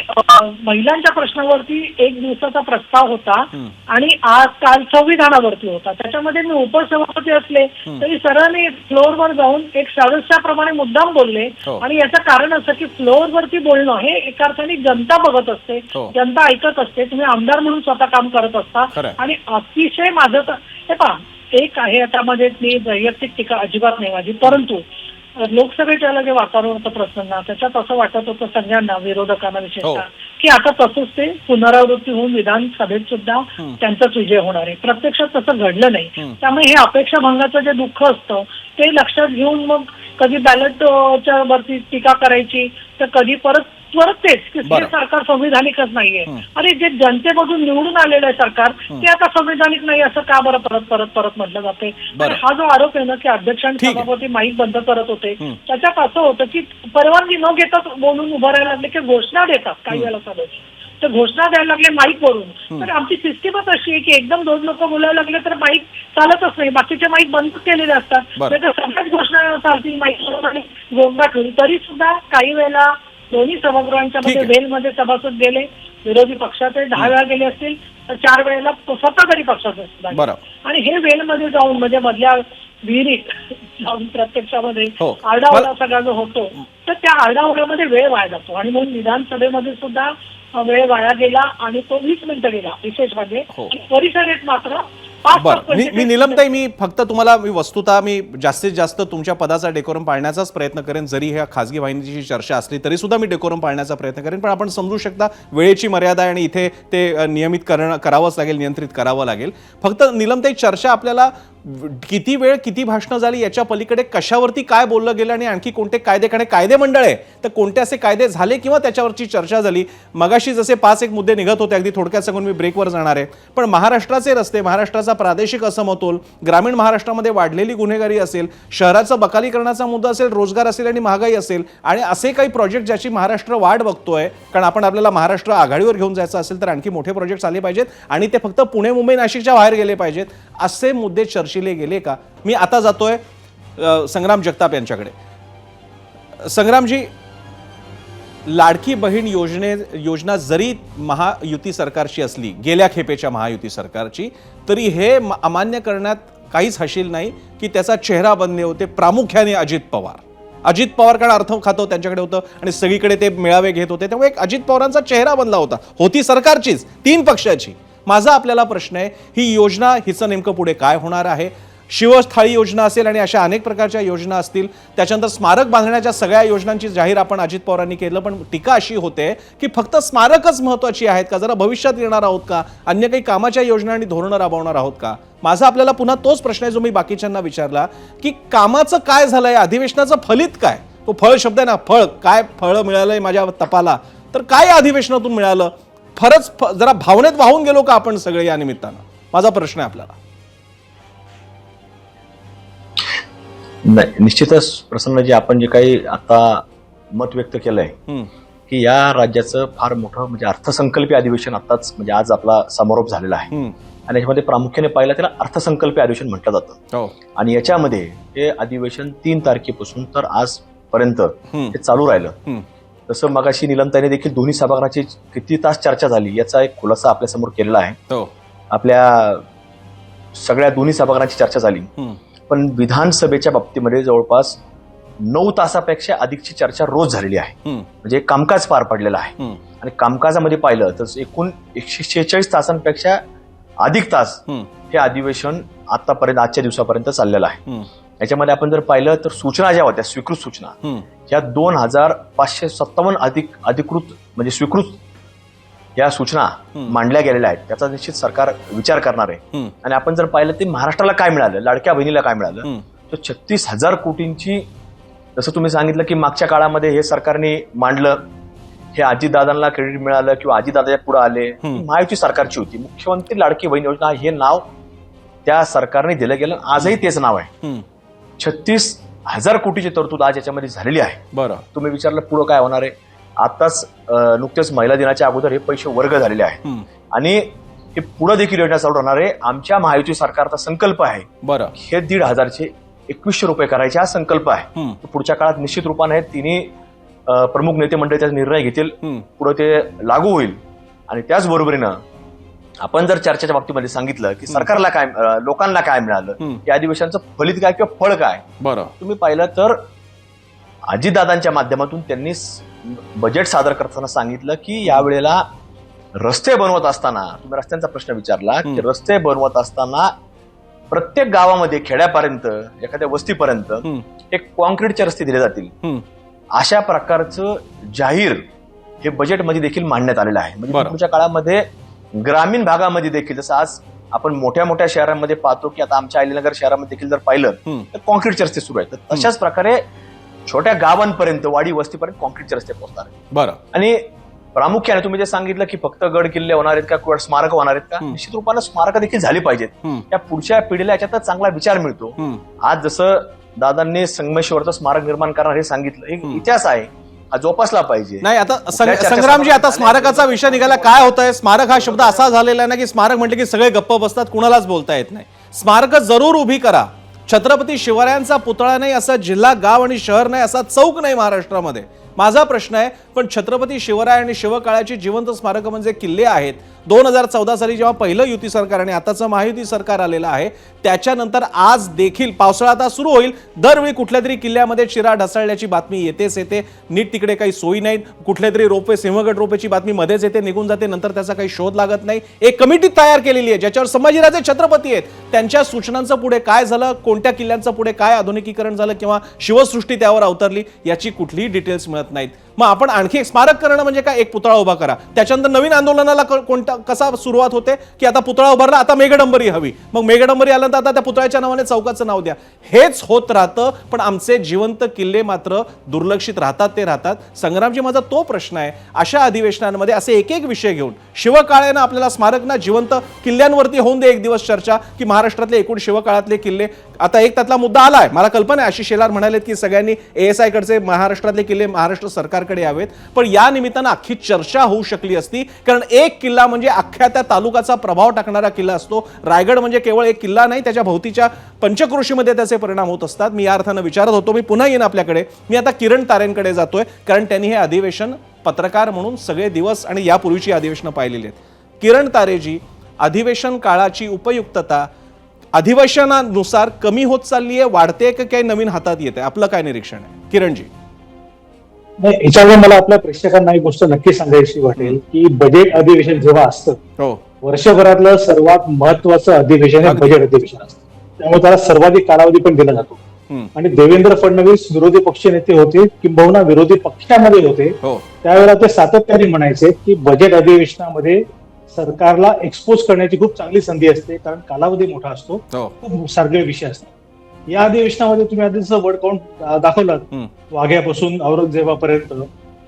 महिलांच्या प्रश्नावरती 1 दिवसाचा प्रस्ताव होता आणि आज काल संविधानावरती होता. त्याच्यामध्ये मी उपसभापती असले तरी सरांनी फ्लोअरवर जाऊन एक सदस्याप्रमाणे मुद्दाम बोलले. आणि याचं कारण असं की फ्लोअरवरती बोलणं हे एका अर्थाने जनता बघत असते, जनता ऐकत असते, तुम्ही आमदार म्हणून स्वतः काम करत असता. आणि अतिशय माझं तर हे पहा, एक आहे त्यामध्ये मी वैयक्तिक टीका अजिबात नाही माझी, परंतु लोकसभेच्या जे वातावरण होतं प्रसन्न, त्याच्यात असं वाटत होतं सगळ्यांना, विरोधकांना विशेषतः, की आता तसंच ते पुनरावृत्ती होऊन विधानसभेत सुद्धा त्यांचाच विजय होणार आहे. प्रत्यक्षात तसं घडलं नाही. त्यामुळे हे अपेक्षा भंगाचं जे दुःख असतं ते लक्षात घेऊन मग कधी बॅलेटच्या वरती टीका करायची, तर कधी परत तेच की हे सरकार संविधानिकच नाहीये. अरे जे जनतेमधून निवडून आलेलं आहे सरकार ते आता संविधानिक नाही असं का बरं परत परत परत म्हटलं जाते. हा जो आरोप आहे ना की अध्यक्ष आणि सभापती माईक बंद करत होते, त्याच्यात असं होतं की परवानगी न घेताच बोलून उभं राहायला लागले की घोषणा देतात काही वेळेला सदस्य, तर घोषणा द्यायला लागले माईक वरून. तर आमची सिस्टीमच अशी आहे की एकदम 2 लोक बोलायला लागले तर माईक चालतच नाही, बाकीचे माईक बंद केलेले असतात, सगळ्याच घोषणा चालतील माईक आणि गोंगाट होईल. तरी सुद्धा काही वेळेला दोन्ही सभागृहांच्या मध्ये वेलमध्ये सभासद गेले, विरोधी पक्षाचे 10 वेळा गेले असतील तर 4 वेळेला सत्ताधारी पक्षाचे सुद्धा. आणि हे वेलमध्ये जाऊन म्हणजे मधल्या विहिरीत जाऊन प्रत्यक्षामध्ये आरडाओरडा सगळा जो होतो तर त्या आरडाओरड्यामध्ये वेळ वाया जातो. आणि म्हणून विधानसभेमध्ये सुद्धा वेळ वाया गेला आणि तो 20 मिनिटं गेला विशेष म्हणजे. परिषदेत मात्र मी निलमताई, मी फक्त तुम्हाला वस्तुतः मी जास्तीत जास्त तुमच्या पदाचा डेकोरम पाळण्याचाच प्रयत्न करेन. जरी ह्या खासगी वाहिनीची चर्चा असली तरी सुद्धा मी डेकोरम पाळण्याचा प्रयत्न करेन, पण आपण समजू शकता वेळेची मर्यादा आहे आणि इथे ते नियमित करावंच लागेल, नियंत्रित करावं लागेल. फक्त निलमताई, चर्चा आपल्याला किती वेळ किती भाषणं झाली याच्या पलीकडे कशावरती काय बोललं गेलं आणि आणखी कोणते कायदे मंडळ आहे तर कोणते असे कायदे झाले किंवा त्याच्यावरची चर्चा झाली. मगाशी जसे 5 मुद्दे निघत होते, अगदी थोडक्यात सांगून मी ब्रेकवर जाणार आहे. पण महाराष्ट्राचे रस्ते, महाराष्ट्राचा प्रादेशिक असमतोल, ग्रामीण महाराष्ट्रामध्ये वाढलेली गुन्हेगारी असेल, शहराचं बकालीकरणाचा मुद्दा असेल, रोजगार असेल आणि महागाई असेल आणि असे काही प्रोजेक्ट ज्याची महाराष्ट्र वाट बघतोय, कारण आपल्याला महाराष्ट्र आघाडीवर घेऊन जायचं असेल तर आणखी मोठे प्रोजेक्ट आले पाहिजेत आणि ते फक्त पुणे, मुंबई, नाशिकच्या बाहेर गेले पाहिजेत. असे मुद्दे चर्चिले गेले का? मी आता जातोय संग्राम जगताप यांच्याकडे. संग्रामजी, लाडकी बहीण योजना जरी महायुती सरकारची असली, गेल्या खेपेच्या महायुती सरकारची, तरी हे अमान्य करण्यात काहीच हशील नाही की त्याचा चेहरा बनले होते प्रामुख्याने अजित पवार, कारण अर्थ खातं त्यांच्याकडे होतं आणि सगळीकडे ते मेळावे घेत होते, त्यामुळे एक अजित पवारांचा चेहरा बनला होती सरकारचीच, 3 पक्षाची. माझा आपल्याला प्रश्न आहे, ही योजना हिचं नेमकं पुढे काय होणार आहे? शिवस्थाळी योजना असेल आणि अशा अनेक प्रकारच्या योजना असतील, त्याच्यानंतर स्मारक बांधण्याच्या सगळ्या योजनांची जाहीर आपण अजित पवारांनी केलं, पण टीका अशी होते की फक्त स्मारकच महत्त्वाची आहेत का? जरा भविष्यात येणार आहोत का? अन्य काही कामाच्या योजना आणि धोरणं राबवणार आहोत का? माझा आपल्याला पुन्हा तोच प्रश्न आहे जो मी बाकीच्यांना विचारला की कामाचं काय झालंय, अधिवेशनाचं फलित काय? तो फळ शब्द आहे ना, फळ काय, फळ मिळालंय माझ्या तपाला, तर काय या अधिवेशनातून मिळालं? जरा भावनेत वाहून गेलो का आपण सगळे या निमित्तानं? माझा प्रश्न आहे आपल्याला. नाही, निश्चितच प्रसन्न, आपण जे काही आता मत व्यक्त केलंय की या राज्याचं फार मोठं म्हणजे अर्थसंकल्पीय अधिवेशन आताच म्हणजे आज आपला समारोप झालेला आहे आणि याच्यामध्ये प्रामुख्याने पाहिलं त्याला अर्थसंकल्पीय अधिवेशन म्हटलं जातं. आणि याच्यामध्ये हे अधिवेशन 3 तारखेपासून तर आजपर्यंत हे चालू राहिलं. तसं मगाशी नीलमताईने देखील दोन्ही सभागृहाची किती तास चर्चा झाली याचा एक खुलासा आपल्या समोर केलेला आहे. आपल्या सगळ्या दोन्ही सभागृहांची चर्चा झाली, पण विधानसभेच्या बाबतीमध्ये जवळपास 9 तासापेक्षा अधिकची चर्चा रोज झालेली आहे. म्हणजे कामकाज पार पडलेलं आहे आणि कामकाजामध्ये पाहिलं तर एकूण 146 तासांपेक्षा अधिक तास हे अधिवेशन आतापर्यंत आजच्या दिवसापर्यंत चाललेलं आहे. याच्यामध्ये आपण जर पाहिलं तर सूचना ज्या होत्या, स्वीकृत सूचना, ह्या 2557 अधिकृत म्हणजे स्वीकृत या सूचना मांडल्या गेलेल्या आहेत. त्याचा निश्चित सरकार विचार करणार आहे. आणि आपण जर पाहिलं ते महाराष्ट्राला काय मिळालं, लाडक्या बहिणीला काय मिळालं, तर 36,000 कोटींची, जसं तुम्ही सांगितलं की मागच्या काळामध्ये हे सरकारने मांडलं, हे अजितदादांना क्रेडिट मिळालं किंवा अजितदादाच्या पुढे आले, महायुती सरकारची होती. मुख्यमंत्री लाडकी बहीण योजना हे नाव त्या सरकारने दिलं गेलं, आजही तेच नाव आहे. 36,000 कोटीची तरतूद आज याच्यामध्ये झालेली आहे. बरं, तुम्ही विचारलं पुढे काय होणार आहे. आताच नुकतेच महिला दिनाच्या अगोदर हे पैसे वर्ग झालेले आहेत आणि हे पुढे देखील योजना चालू राहणार आहे. आमच्या महायुती सरकारचा संकल्प आहे बरं, हे 1,500चे 2100 रुपये करायचे हा संकल्प आहे. पुढच्या काळात निश्चित रूपाने तिन्ही प्रमुख नेते मंडळी त्याचा निर्णय घेतील, पुढे ते लागू होईल. आणि त्याचबरोबरीनं आपण जर चर्चेच्या बाबतीमध्ये सांगितलं की सरकारला काय, लोकांना काय मिळालं, या अधिवेशनाचं फलित काय किंवा फळ काय, बरं, तुम्ही पाहिलं तर अजितदादांच्या माध्यमातून त्यांनी बजेट सादर करताना सांगितलं की यावेळेला रस्ते बनवत असताना, तुम्ही रस्त्यांचा प्रश्न विचारला, की रस्ते बनवत असताना प्रत्येक गावामध्ये, खेड्यापर्यंत, एखाद्या वस्तीपर्यंत एक कॉन्क्रीटचे रस्ते दिले जातील, अशा प्रकारचं जाहीर हे बजेटमध्ये देखील मांडण्यात आलेलं आहे. म्हणजे पुढच्या काळामध्ये ग्रामीण भागामध्ये देखील, जसं आज आपण मोठ्या मोठ्या शहरांमध्ये पाहतो की आता आमच्या अहिल्यानगर शहरामध्ये देखील जर पाहिलं तर कॉन्क्रीटचे रस्ते सुरू आहेत, तर तशाच प्रकारे छोट्या गावांपर्यंत, वाडी वस्तीपर्यंत कॉन्क्रीटचे रस्ते पोहोचणार आहेत. बरं, आणि प्रामुख्याने तुम्ही जे सांगितलं की फक्त गड किल्ले होणार आहेत का किंवा स्मारक होणार आहेत का, निश्चित रूपानं स्मारक देखील झाली पाहिजेत. त्या पुढच्या पिढीला याच्यातच चांगला विचार मिळतो. आज जसं दादांनी संगमेश्वरचं स्मारक निर्माण करणार हे सांगितलं, एक इतिहास आहे, हा जोपासला पाहिजे. नाही, आता संग्रामजी, आता स्मारकाचा विषय निघाला. काय होतंय, स्मारक हा शब्द असा झालेला आहे ना की स्मारक म्हटलं की सगळे गप्प बसतात, कुणालाच बोलता येत नाही. स्मारक जरूर उभी करा. छत्रपती शिवरायांचा पुतळा नाही, असा जिल्हा, गाव आणि शहर नाही, असा चौक नाही महाराष्ट्रामध्ये. माझा प्रश्न आहे, पण छत्रपती शिवराय आणि शिवकाळाची जिवंत स्मारकं म्हणजे किल्ले आहेत. 2014 साली जेव्हा पहिलं युती सरकार आणि आताचं महायुती सरकार आलेलं आहे, त्याच्यानंतर आज देखील पावसाळा आता सुरू होईल, दरवेळी कुठल्या तरी किल्ल्यामध्ये चिरा ढासळल्याची बातमी येतेच येते. नीट तिकडे काही सोयी नाहीत. कुठले तरी रोपे, सिंहगड रोपेची बातमी मध्येच येते, निघून जाते, नंतर त्याचा काही शोध लागत नाही. एक कमिटी तयार केलेली आहे ज्याच्यावर संभाजीराजे छत्रपती आहेत, त्यांच्या सूचनांचं पुढे काय झालं, कोणत्या किल्ल्यांचं पुढे काय आधुनिकीकरण झालं किंवा शिवसृष्टी त्यावर अवतरली, याची कुठलीही डिटेल्स मिळत नाहीत. मग आपण आणखी एक स्मारक करणं म्हणजे काय, एक पुतळा उभा करा, त्याच्यानंतर नवीन आंदोलनाला कोणता कसा सुरुवात होते की आता पुतळा उभारला, आता मेघडंबरी हवी, मग मेघडंबरी आल्यानंतर आता त्या पुतळ्याच्या नावाने चौकाचं नाव द्या. हेच होत राहतं. पण आमचे जिवंत किल्ले मात्र दुर्लक्षित राहतात ते राहतात. संग्रामजी, माझा तो प्रश्न आहे, अशा अधिवेशनांमध्ये असे एक एक विषय घेऊन शिवकाळेनं आपल्याला स्मारक ना जिवंत किल्ल्यांवरती होऊन दे एक दिवस चर्चा की महाराष्ट्रातले एकूण शिवकाळातले किल्ले. आता एक त्यातला मुद्दा आलाय, मला कल्पना आहे आशिष शेलार म्हणालेत की सगळ्यांनी ASI कडचे महाराष्ट्रातले किल्ले महाराष्ट्र सरकारकडे यावेत, पण या निमित्तानं अख्खी चर्चा होऊ शकली असती. कारण एक किल्ला म्हणजे अख्ख्या त्या तालुक्याचा प्रभाव टाकणारा किल्ला असतो. रायगड म्हणजे केवळ एक किल्ला नाही, त्याच्या भोवतीच्या पंचक्रोशीमध्ये त्याचे परिणाम होत असतात. मी या अर्थानं विचारत होतो, मी पुन्हा येईन आपल्याकडे. मी आता किरण तारेंकडे जातोय, कारण त्यांनी हे अधिवेशन पत्रकार म्हणून सगळे दिवस आणि यापूर्वीची अधिवेशनं पाहिलेली आहेत. किरण तारेजी, अधिवेशन काळाची उपयुक्तता अधिवेशनानुसार कमी होत चालली आहे, वाढते का काही नवीन हातात येते, आपलं काय निरीक्षण आहे किरणजी? नाही, याच्यावर मला आपल्या प्रेक्षकांना एक गोष्ट नक्की सांगायची वाटेल की बजेट अधिवेशन जेव्हा असतं, हो, वर्षभरातलं सर्वात महत्वाचं अधिवेशन हे बजेट अधिवेशन असतं. त्यामुळे त्याला सर्वाधिक कालावधी पण दिला जातो. आणि देवेंद्र फडणवीस विरोधी पक्ष नेते होते, किंबहुना विरोधी पक्षामध्ये होते, हो, त्यावेळेला ते सातत्याने म्हणायचे की बजेट अधिवेशनामध्ये सरकारला एक्सपोज करण्याची खूप चांगली संधी असते, कारण कालावधी मोठा असतो, हो, खूप सारखे विषय असतात. या अधिवेशनामध्ये तुम्ही आधीच वर्ड काउंट दाखवलात, वाघ्यापासून औरंगजेबापर्यंत.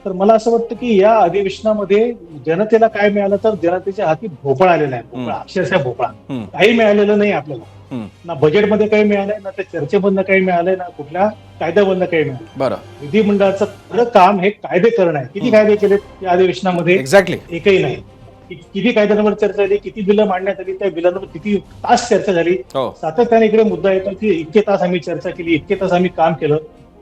तर मला असं वाटतं की या अधिवेशनामध्ये जनतेला काय मिळालं, तर जनतेच्या हाती भोपळा आलेला आहे. भोपळा, अक्षरशः भोपळा. काही मिळालेलं नाही आपल्याला. ना बजेटमध्ये काही मिळालंय, ना त्या चर्चेमधनं काही मिळालंय, ना कुठल्या कायद्यामधनं काही मिळालं. बरं, विधिमंडळाचं खरं काम हे कायदे करणं आहे. किती कायदे केले या अधिवेशनामध्ये? एक्झॅक्टली एकही नाही. किती कायद्यांवर चर्चा झाली, किती बिलं मांडण्यात आली, त्या बिलांवर किती तास चर्चा झाली. हो, सातत्याने इकडे मुद्दा येतो की इतके तास आम्ही चर्चा केली, इतके तास आम्ही काम केलं,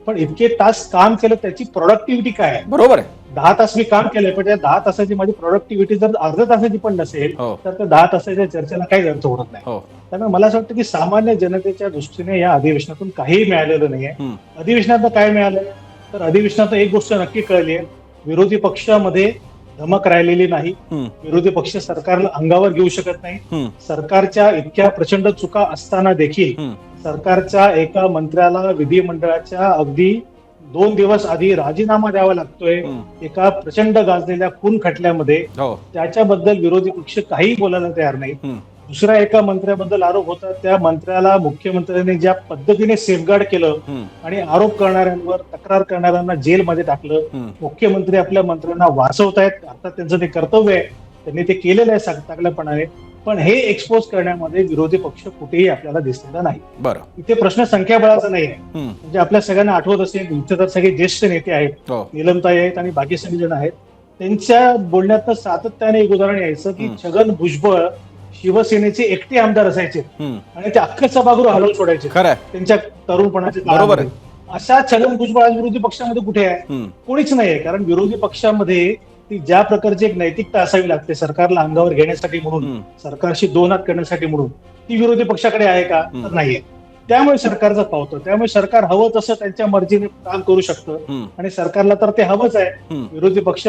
पण इतके तास काम केलं त्याची प्रोडक्टिव्हिटी काय आहे? बरोबर आहे. 10 तास मी काम केलंय, पण त्या 10 तासाची माझी प्रोडक्टिव्हिटी जर अर्ध्या तासाची पण नसेल, हो, तर त्या 10 तासाच्या चर्चेला काही अर्थ उरत नाही. हो, त्यामुळे मला असं वाटतं की सामान्य जनतेच्या दृष्टीने या अधिवेशनातून काहीही मिळालेलं नाहीये. अधिवेशनात काय मिळालंय, तर अधिवेशनात एक गोष्ट नक्की कळली आहे, विरोधी पक्षामध्ये धमक राहिलेली नाही. विरोधी पक्ष सरकारला अंगावर घेऊ शकत नाही. सरकारच्या इतक्या प्रचंड चुका असताना देखील सरकारच्या एका मंत्र्याला विधिमंडळाच्या अगदी 2 दिवस आधी राजीनामा द्यावा लागतोय एका प्रचंड गाजलेल्या खून खटल्यामध्ये. हो, त्याच्याबद्दल विरोधी पक्ष काही बोलायला तयार नाही. दुसऱ्या एका मंत्र्याबद्दल आरोप होता, त्या मंत्र्याला मुख्यमंत्र्यांनी ज्या पद्धतीने सेफगार्ड केलं आणि आरोप करणाऱ्यांवर, तक्रार करणाऱ्यांना जेलमध्ये टाकलं. मुख्यमंत्री आपल्या मंत्र्यांना वाचवतायत, अर्थात त्यांचं ते कर्तव्य आहे, त्यांनी ते केलेलं आहे चांगल्यापणाने. पण हे एक्सपोज करण्यामध्ये विरोधी पक्ष कुठेही आपल्याला दिसलेला नाही. बरं, इथे प्रश्न संख्याबळाचा नाही आहे. म्हणजे आपल्या सगळ्यांना आठवत असेल, इथे तर सगळे ज्येष्ठ नेते आहेत, हो, निलमताई आहेत आणि बाकी सगळे जण आहेत. त्यांच्या बोलण्यात सातत्याने एक उदाहरण यायचं की छगन भुजबळ शिवसेनेचे एकटे आमदार असायचे आणि ते अख्खं सभागृह हलवून सोडायचे खरं आहे. त्यांच्या तरुणपणाचे. बरोबर आहे. अशा छगन भुजबळ आज विरोधी पक्षामध्ये कुठे आहे? कोणीच नाहीये. कारण विरोधी पक्षामध्ये ती ज्या प्रकारची एक नैतिकता असावी लागते सरकारला अंगावर घेण्यासाठी म्हणून, सरकारशी 2 हात करण्यासाठी म्हणून, ती विरोधी पक्षाकडे आहे का? तर नाहीये. त्यामुळे सरकारचं पावतं. त्यामुळे सरकार हवं तसं त्यांच्या मर्जीने काम करू शकतं आणि सरकारला तर ते हवंच आहे. विरोधी पक्ष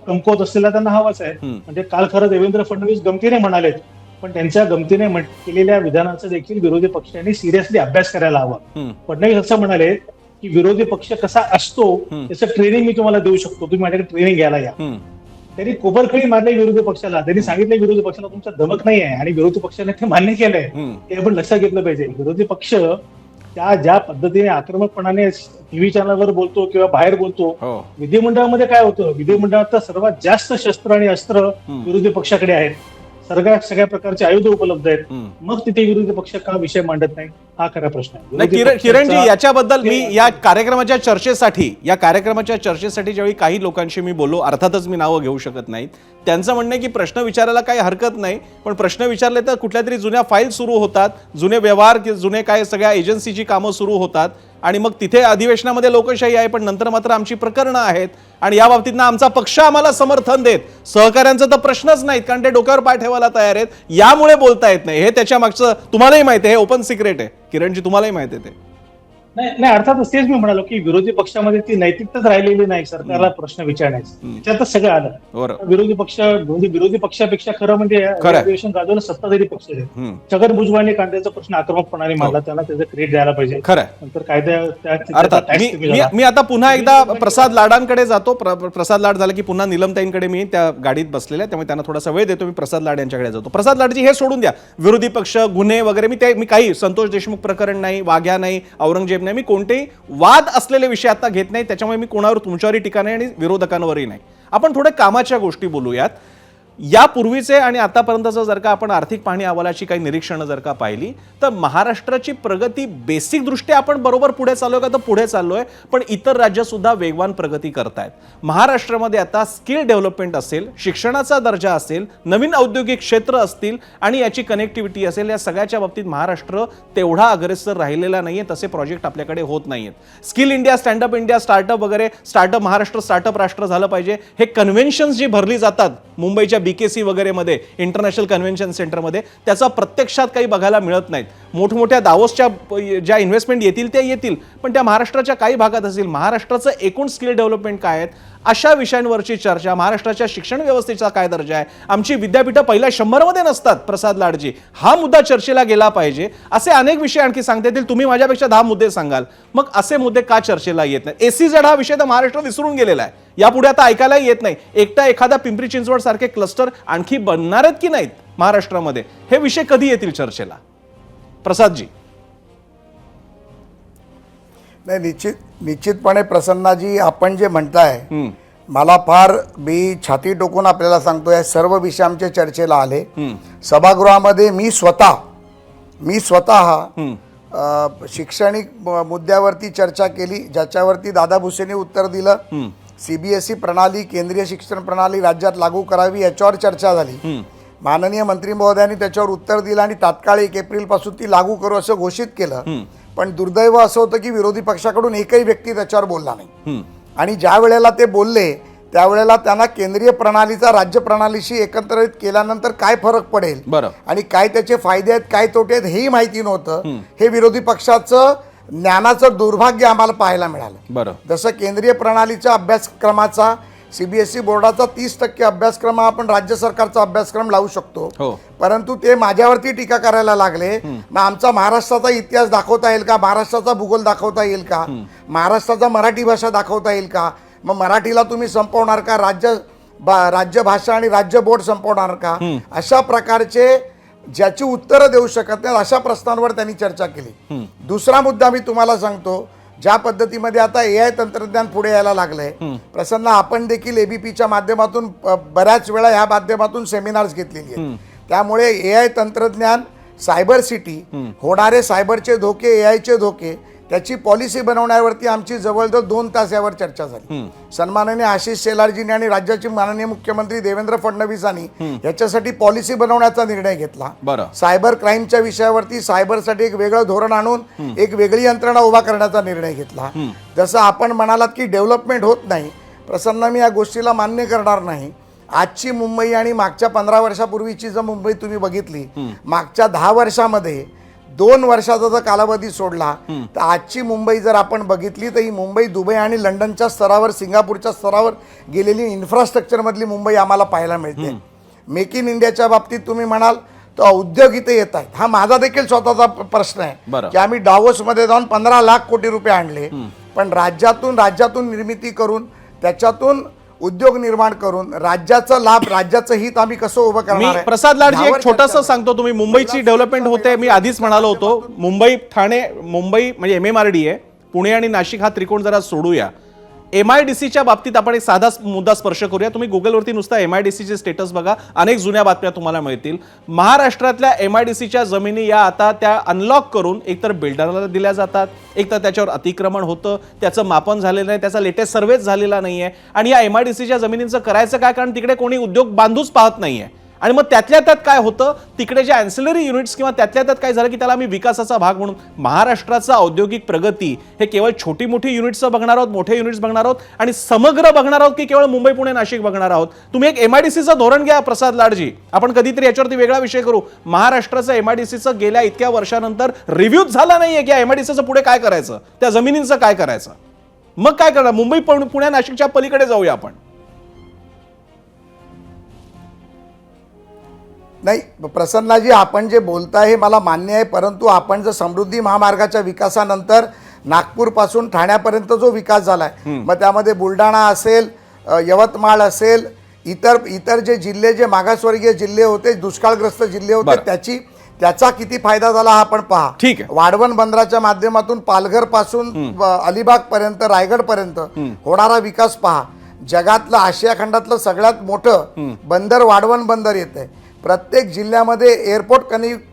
कमकुवत असलेला त्यांना हवंच आहे. म्हणजे काल खरं देवेंद्र फडणवीस गमतीने म्हणालेत, पण त्यांच्या गमतीने केलेल्या विधानाचा देखील विरोधी पक्षांनी सिरियसली अभ्यास करायला हवा. फडणवीस असं म्हणाले की विरोधी पक्ष कसा असतो त्याचं ट्रेनिंग मी तुम्हाला देऊ शकतो, तुम्ही माझ्याकडे ट्रेनिंग घ्यायला या. त्यांनी कोबरखळी मारले विरोधी पक्षाला. त्यांनी सांगितलं विरोधी पक्षाला तुमचा धमक नाही आहे आणि विरोधी पक्षाने ते मान्य केलंय. हे आपण लक्षात घेतलं पाहिजे. विरोधी पक्ष त्या ज्या पद्धतीने आक्रमकपणाने टीव्ही चॅनलवर बोलतो किंवा बाहेर बोलतो, विधिमंडळामध्ये काय होतं, विधिमंडळात सर्वात जास्त शस्त्र आणि अस्त्र विरोधी पक्षाकडे आहेत. सगळ्या प्रकारचे आयुध उपलब्ध आहेत. मग तिथे विरोधी पक्ष का विषय मांडत नाही, हा खरा प्रश्न आहे. किरणजी, याच्याबद्दल मी या कार्यक्रमाच्या चर्चेसाठी ज्यावेळी काही लोकांशी मी बोललो, अर्थातच मी नावं घेऊ शकत नाही, त्यांचं म्हणणं आहे की प्रश्न विचारायला काही हरकत नाही, पण प्रश्न विचारले तर कुठल्या तरी जुन्या फाईल सुरू होतात, जुने व्यवहार, जुने काय सगळ्या एजन्सीची कामं सुरू होतात आणि मग तिथे अधिवेशनामध्ये लोकशाही आहे, पण नंतर मात्र आमची प्रकरणं आहेत आणि या बाबतीत आमचा पक्ष आम्हाला समर्थन देत, सहकाऱ्यांचा तर प्रश्नच नाहीत, कारण ते डोक्यावर पाय ठेवायला तयार आहेत, यामुळे बोलता येत नाही. हे त्याच्या मागचं तुम्हालाही माहिती आहे, हे ओपन सिक्रेट आहे. किरणजी, तुम्हालाही माहिती आहे ते. नाही अर्थातच तेच मी म्हणालो की विरोधी पक्षामध्ये ती नैतिकताच राहिलेली नाही सरकारला प्रश्न विचारण्याचं, त्यातच सगळं आलं. बरोबर. विरोधी पक्षापेक्षा खरं म्हणजे खरं. अधिवेशन गाजवलं सत्ताधारी पक्ष आहे. छगन भुजबळने कांद्याचा प्रश्न आक्रमकपणाने मांडला, त्यांना त्याचं क्रेडिट द्यायला पाहिजे. खरं. नंतर कायद्या अर्थात मी आता पुन्हा एकदा प्रसाद लाडांकडे जातो. प्रसाद लाड झालं की पुन्हा निलमताईंकडे मी त्या गाडीत बसलेल्या, त्यामुळे त्यांना थोडासा वेळ देतो. मी प्रसाद लाड यांच्याकडे जातो. प्रसाद लाडजी, हे सोडून द्या विरोधी पक्ष, गुन्हे वगैरे, मी काही संतोष देशमुख प्रकरण नाही, वाघ्या नाही, औरंगजेब नाही, मी कोणतेही वाद असलेले विषय आता घेत नाही. त्याच्यामुळे मी कोणावर तुमच्यावरही टीका नाही आणि विरोधकांवरही नाही. आपण थोडे कामाच्या गोष्टी बोलूयात. यापूर्वीचे आणि आतापर्यंतचं जर का आपण आर्थिक पाहणी अहवालाची काही निरीक्षणं जर का पाहिली तर महाराष्ट्राची प्रगती बेसिक दृष्ट्या आपण बरोबर पुढे चाललोय का, तर पुढे चाललोय, पण इतर राज्य सुद्धा वेगवान प्रगती करतायत. महाराष्ट्रामध्ये आता स्किल डेव्हलपमेंट असेल, शिक्षणाचा दर्जा असेल, नवीन औद्योगिक क्षेत्र असतील आणि याची कनेक्टिव्हिटी असेल, या सगळ्याच्या बाबतीत महाराष्ट्र तेवढा अग्रेसर राहिलेला नाहीये. तसे प्रोजेक्ट आपल्याकडे होत नाहीयेत. Skill India, stand up India, startup वगैरे, स्टार्टअप महाराष्ट्र स्टार्टअप राष्ट्र झालं पाहिजे, हे कन्व्हेन्शन्स जी भरली जातात मुंबईच्या BKC वगैरे मध्ये, इंटरनॅशनल कन्व्हेन्शन सेंटरमध्ये, त्याचा प्रत्यक्षात काही बघायला मिळत नाहीत. मोठमोठ्या दावोसच्या ज्या इन्व्हेस्टमेंट येतील त्या येतील, पण त्या महाराष्ट्राच्या काही भागात असतील. महाराष्ट्राचं एकूण स्किल डेव्हलपमेंट काय आहेत, अशा विषयांवरची चर्चा, महाराष्ट्राच्या शिक्षण व्यवस्थेचा काय दर्जा आहे, आमची विद्यापीठं पहिल्या 100 मध्ये नसतात प्रसाद लाडजी, हा मुद्दा चर्चेला गेला पाहिजे. असे अनेक विषय आणखी सांगता येतील. तुम्ही माझ्यापेक्षा 10 मुद्दे सांगाल, मग असे मुद्दे का चर्चेला येत नाही? SEZ हा विषय तर महाराष्ट्र विसरून गेलेला आहे, यापुढे आता ऐकायलाही येत नाही. एखादा पिंपरी चिंचवड सारखे क्लस्टर आणखी बनणार आहेत की नाहीत महाराष्ट्रामध्ये, हे विषय कधी येतील चर्चेला? प्रसादजी. नाही, निश्चितपणे प्रसन्नाजी, आपण जे म्हणताय, मला फार, मी छाती टोकून आपल्याला सांगतो, या सर्व विषय आमच्या चर्चेला आले. सभागृहामध्ये मी स्वतः शैक्षणिक मुद्द्यावरती चर्चा केली, ज्याच्यावरती दादा भुसेंनी उत्तर दिलं. CBSE प्रणाली, केंद्रीय शिक्षण प्रणाली राज्यात लागू करावी, याच्यावर चर्चा झाली. माननीय मंत्री महोदयांनी त्याच्यावर उत्तर दिलं आणि तात्काळ 1 एप्रिलपासून ती लागू करू असं घोषित केलं. पण दुर्दैव असं होतं की विरोधी पक्षाकडून एकही व्यक्ती त्याच्यावर बोलला नाही. आणि ज्या वेळेला ते बोलले त्यावेळेला त्यांना केंद्रीय प्रणालीचा राज्य प्रणालीशी एकत्रित केल्यानंतर काय फरक पडेल आणि काय त्याचे फायदे आहेत, काय तोटे आहेत, हेही माहिती नव्हतं. हे विरोधी पक्षाचं ज्ञानाचं दुर्भाग्य आम्हाला पाहायला मिळालं. जसं केंद्रीय प्रणालीच्या अभ्यासक्रमाचा, CBSE बोर्डाचा 30% अभ्यासक्रम आपण राज्य सरकारचा अभ्यासक्रम लावू शकतो, परंतु ते माझ्यावरती टीका करायला लागले. मग आमचा महाराष्ट्राचा इतिहास दाखवता येईल का, महाराष्ट्राचा भूगोल दाखवता येईल का, महाराष्ट्राचा मराठी भाषा दाखवता येईल का, मग मराठीला तुम्ही संपवणार का, राज्य भाषा आणि राज्य बोर्ड संपवणार का, अशा प्रकारचे ज्याची उत्तरं देऊ शकत नाही अशा प्रश्नांवर त्यांनी चर्चा केली. दुसरा मुद्दा मी तुम्हाला सांगतो, ज्या पद्धतीमध्ये आता AI तंत्रज्ञान पुढे यायला लागलंय, प्रसन्न, आपण देखील ABPच्या माध्यमातून बऱ्याच वेळा ह्या माध्यमातून सेमिनार्स घेतलेली आहेत. त्यामुळे AI तंत्रज्ञान, सायबर सिटी, होणारे सायबरचे धोके, AIचे धोके, त्याची पॉलिसी बनवण्यावरती आमची जवळजवळ 2 तास यावर चर्चा झाली. सन्माननीय आशिष शेलारजींनी आणि राज्याचे माननीय मुख्यमंत्री देवेंद्र फडणवीसांनी याच्यासाठी पॉलिसी बनवण्याचा निर्णय घेतला. सायबर क्राईमच्या विषयावरती सायबरसाठी एक वेगळं धोरण आणून एक वेगळी यंत्रणा उभा करण्याचा निर्णय घेतला. जसं आपण म्हणालात की डेव्हलपमेंट होत नाही, प्रसन्न, मी या गोष्टीला मान्य करणार नाही. आजची मुंबई आणि मागच्या 15 वर्षापूर्वीची जर मुंबई तुम्ही बघितली, मागच्या 10 वर्षामध्ये 2 वर्षाचा जर कालावधी सोडला तर आजची मुंबई जर आपण बघितली तर ही मुंबई दुबई आणि लंडनच्या स्तरावर, सिंगापूरच्या स्तरावर गेलेली इन्फ्रास्ट्रक्चरमधली मुंबई आम्हाला पाहायला मिळते. मेक इन इंडियाच्या बाबतीत तुम्ही म्हणाल तर उद्योग इथे येत आहेत. हा माझा देखील स्वतःचा प्रश्न आहे की आम्ही डावोसमध्ये जाऊन 15 लाख कोटी रुपये आणले, पण राज्यातून निर्मिती करून त्याच्यातून उद्योग निर्माण करून राज्याचा लाभ, राज्याचं हित आम्ही कसं उभं करणार आहे? प्रसाद लाडजी, एक छोटंसं सांगतो. तुम्ही मुंबईची डेव्हलपमेंट होते, मी आधीच म्हणालो होतो. मुंबई, ठाणे, मुंबई म्हणजे MMRD आहे, पुणे आणि नाशिक हा त्रिकोण जरा सोडूया. MIDCच्या बाबतीत आपण एक साधा मुद्दा स्पर्श करूया. तुम्ही गुगलवरती नुसता MIDCचे स्टेटस बघा, अनेक जुन्या बातम्या तुम्हाला मिळतील. महाराष्ट्रातल्या MIDCच्या जमिनी या आता त्या अनलॉक करून एकतर बिल्डरला दिल्या जातात, एकतर त्याच्यावर अतिक्रमण होतं, त्याचं मापन झालेलं नाही, त्याचा लेटेस्ट सर्वेच झालेला नाहीये. आणि या MIDCच्या जमिनींचं करायचं काय, कारण तिकडे कोणी उद्योग बांधूच पाहत नाहीये. आणि मग त्यातल्या त्यात काय होतं, तिकडे जे अँसिलरी युनिट्स किंवा त्यातल्या त्यात काय झालं की त्याला आम्ही विकासाचा भाग म्हणून महाराष्ट्राचा औद्योगिक प्रगती हे केवळ छोटी मोठी युनिट्स बघणार आहोत, मोठे युनिट्स बघणार आहोत आणि समग्र बघणार आहोत की केवळ मुंबई पुणे नाशिक बघणार आहोत. तुम्ही एक MIDCचं धोरण घ्या प्रसाद लाडजी, आपण कधीतरी याच्यावरती वेगळा विषय करू. महाराष्ट्राचं MIDCचं गेल्या इतक्या वर्षानंतर रिव्ह्यूच झाला नाहीये की MIDCचं पुढे काय करायचं, त्या जमिनींचं काय करायचं. मग काय करणार, मुंबई पुणे नाशिकच्या पलीकडे जाऊया आपण. नाही प्रसन्नाजी, आपण जे बोलताय हे मला मान्य आहे, परंतु आपण जर समृद्धी महामार्गाच्या विकासानंतर नागपूरपासून ठाण्यापर्यंत जो विकास झाला आहे, मग त्यामध्ये बुलढाणा असेल, यवतमाळ असेल, इतर जे जिल्हे, जे मागासवर्गीय जिल्हे होते, दुष्काळग्रस्त जिल्हे होते, त्याचा किती फायदा झाला हा आपण पहा. ठीक आहे. वाढवण बंदराच्या माध्यमातून पालघर पासून अलिबाग पर्यंत, रायगड पर्यंत होणारा विकास पहा. जगातलं, आशिया खंडातलं सगळ्यात मोठं बंदर वाढवण बंदर येते. प्रत्येक जिल्ह्यामध्ये एअरपोर्ट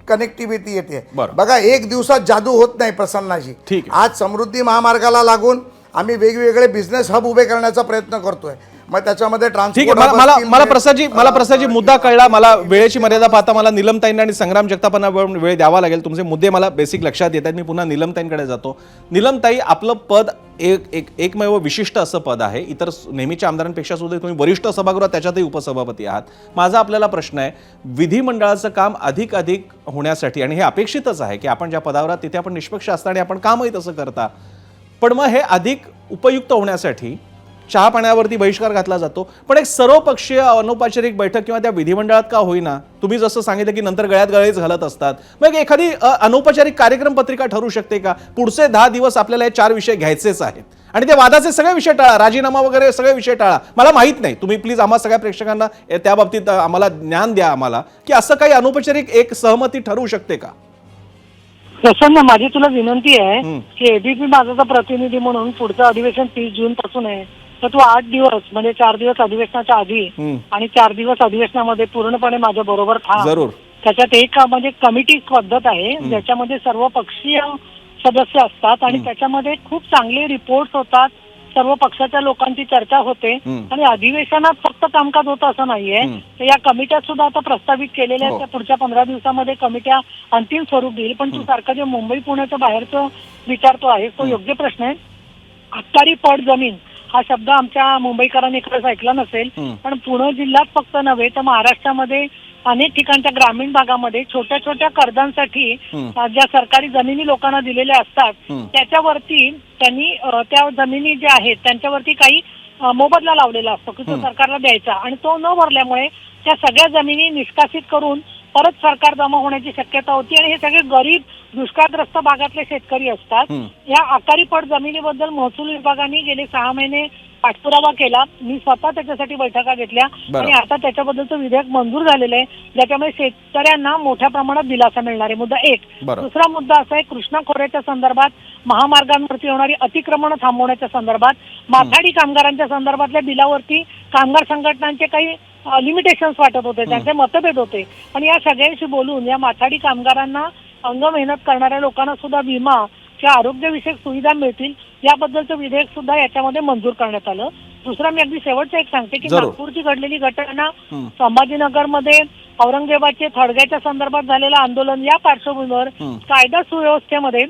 कनेक्टिव्हिटी येते. बघा, एक दिवसात जादू होत नाही प्रसन्नाजी. आज समृद्धी महामार्गाला लागून आम्ही वेगवेगळे बिझनेस हब उभे करण्याचा प्रयत्न करतोय. मग त्याच्यामध्ये ट्रान्सपोर्ट. मला प्रसादजी मुद्दा कळला. मला वेळेची मर्यादा पाहता मला निलमताईंना आणि संग्राम जगतापांना वेळ द्यावा लागेल. तुमचे मुद्दे मला बेसिक लक्षात येतात. मी पुन्हा निलमताईंकडे जातो. निलमताई, आपलं पद एकमेव विशिष्ट असं पद आहे. इतर नेहमीच्या आमदारांपेक्षा सुद्धा तुम्ही वरिष्ठ सभागृहात त्याच्यातही उपसभापती आहात. माझा आपल्याला प्रश्न आहे, विधिमंडळाचं काम अधिक होण्यासाठी, आणि हे अपेक्षितच आहे की आपण ज्या पदावर आहात तिथे आपण निष्पक्ष असता आणि आपण कामही तसं करता, पण मग हे अधिक उपयुक्त होण्यासाठी चहा पाण्यावरती बहिष्कार घातला जातो. पण एक सर्वपक्षीय अनौपचारिक बैठक किंवा त्या विधिमंडळात का होईना, तुम्ही जसं सांगितलं की नंतर गळ्यात गळेच घालत असतात, मग एखादी अनौपचारिक कार्यक्रम पत्रिका ठरू शकते का? पुढचे 10 दिवस आपल्याला हे 4 विषय घ्यायचेच आहेत आणि ते वादाचे सगळे विषय टाळा, राजीनामा वगैरे सगळे विषय टाळा. मला माहित नाही, तुम्ही प्लीज आम्हा सगळ्या प्रेक्षकांना त्या बाबतीत आम्हाला ज्ञान द्या आम्हाला, की असं काही अनौपचारिक एक सहमती ठरवू शकते का? प्रसन्न, माझी तुला विनंती आहे की एबीपी माझाचा प्रतिनिधी म्हणून पुढचं अधिवेशन 30 जून पासून आहे, तर तू 8 दिवस म्हणजे 4 दिवस अधिवेशनाच्या आधी आणि 4 दिवस अधिवेशनामध्ये पूर्णपणे माझ्या बरोबर थांब. जरूर. त्याच्यात एक म्हणजे कमिटी पद्धत आहे ज्याच्यामध्ये सर्व पक्षीय सदस्य असतात आणि त्याच्यामध्ये खूप चांगले रिपोर्ट्स होतात, सर्व पक्षाच्या लोकांची चर्चा होते आणि अधिवेशनात फक्त कामकाज होतं असं नाहीये. तर या कमिट्या सुद्धा आता प्रस्तावित केलेल्या आहेत. त्या पुढच्या 15 दिवसामध्ये कमिट्या अंतिम स्वरूप देईल. पण तू सारखं जे मुंबई पुण्याच्या बाहेरचं विचारतो आहे तो योग्य प्रश्न आहे. अत्तारी पड जमीन हा शब्द आमच्या मुंबईकरांनी खरंच ऐकला नसेल, पण पुणे जिल्ह्यात फक्त नव्हे तर महाराष्ट्रामध्ये अनेक ठिकाणच्या ग्रामीण भागामध्ये छोट्या छोट्या कर्जांसाठी ज्या सरकारी जमिनी लोकांना दिलेल्या असतात त्याच्यावरती त्यांनी त्या जमिनी ज्या आहेत त्यांच्यावरती काही मोबदला लावलेला असतो की तो सरकारला द्यायचा, आणि तो न भरल्यामुळे त्या सगळ्या जमिनी निष्कासित करून परत सरकार जमा होण्याची शक्यता होती आणि हे सगळे गरीब दुष्काळग्रस्त भागातले शेतकरी असतात. या आकारी पड जमिनीबद्दल महसूल विभागाने गेले 6 महिने पाठपुरावा केला. मी स्वतः त्याच्यासाठी बैठका घेतल्या आणि आता त्याच्याबद्दलचं विधेयक मंजूर झालेलं आहे, ज्याच्यामुळे शेतकऱ्यांना मोठ्या प्रमाणात दिलासा मिळणार आहे. मुद्दा एक. दुसरा मुद्दा असा आहे, कृष्णा खोऱ्याच्या संदर्भात, महामार्गांवरती होणारी अतिक्रमण थांबवण्याच्या संदर्भात, माथाडी कामगारांच्या संदर्भातल्या बिलावरती कामगार संघटनांचे काही लिमिटेशन्स वाटत होते, त्यांचे मतभेद होते. पण या सगळ्यांशी बोलून या माथाडी कामगारांना, अंग मेहनत करणाऱ्या लोकांना सुद्धा विमा किंवा आरोग्यविषयक सुविधा मिळतील याबद्दलचं विधेयक सुद्धा याच्यामध्ये मंजूर करण्यात आलं. दुसरा मी अगदी शेवटचं एक सांगते की नागपूरची घडलेली घटना, संभाजीनगरमध्ये औरंगजेबाचे थडग्याच्या संदर्भात झालेलं आंदोलन, या पार्श्वभूमीवर कायदा सुव्यवस्थेमध्ये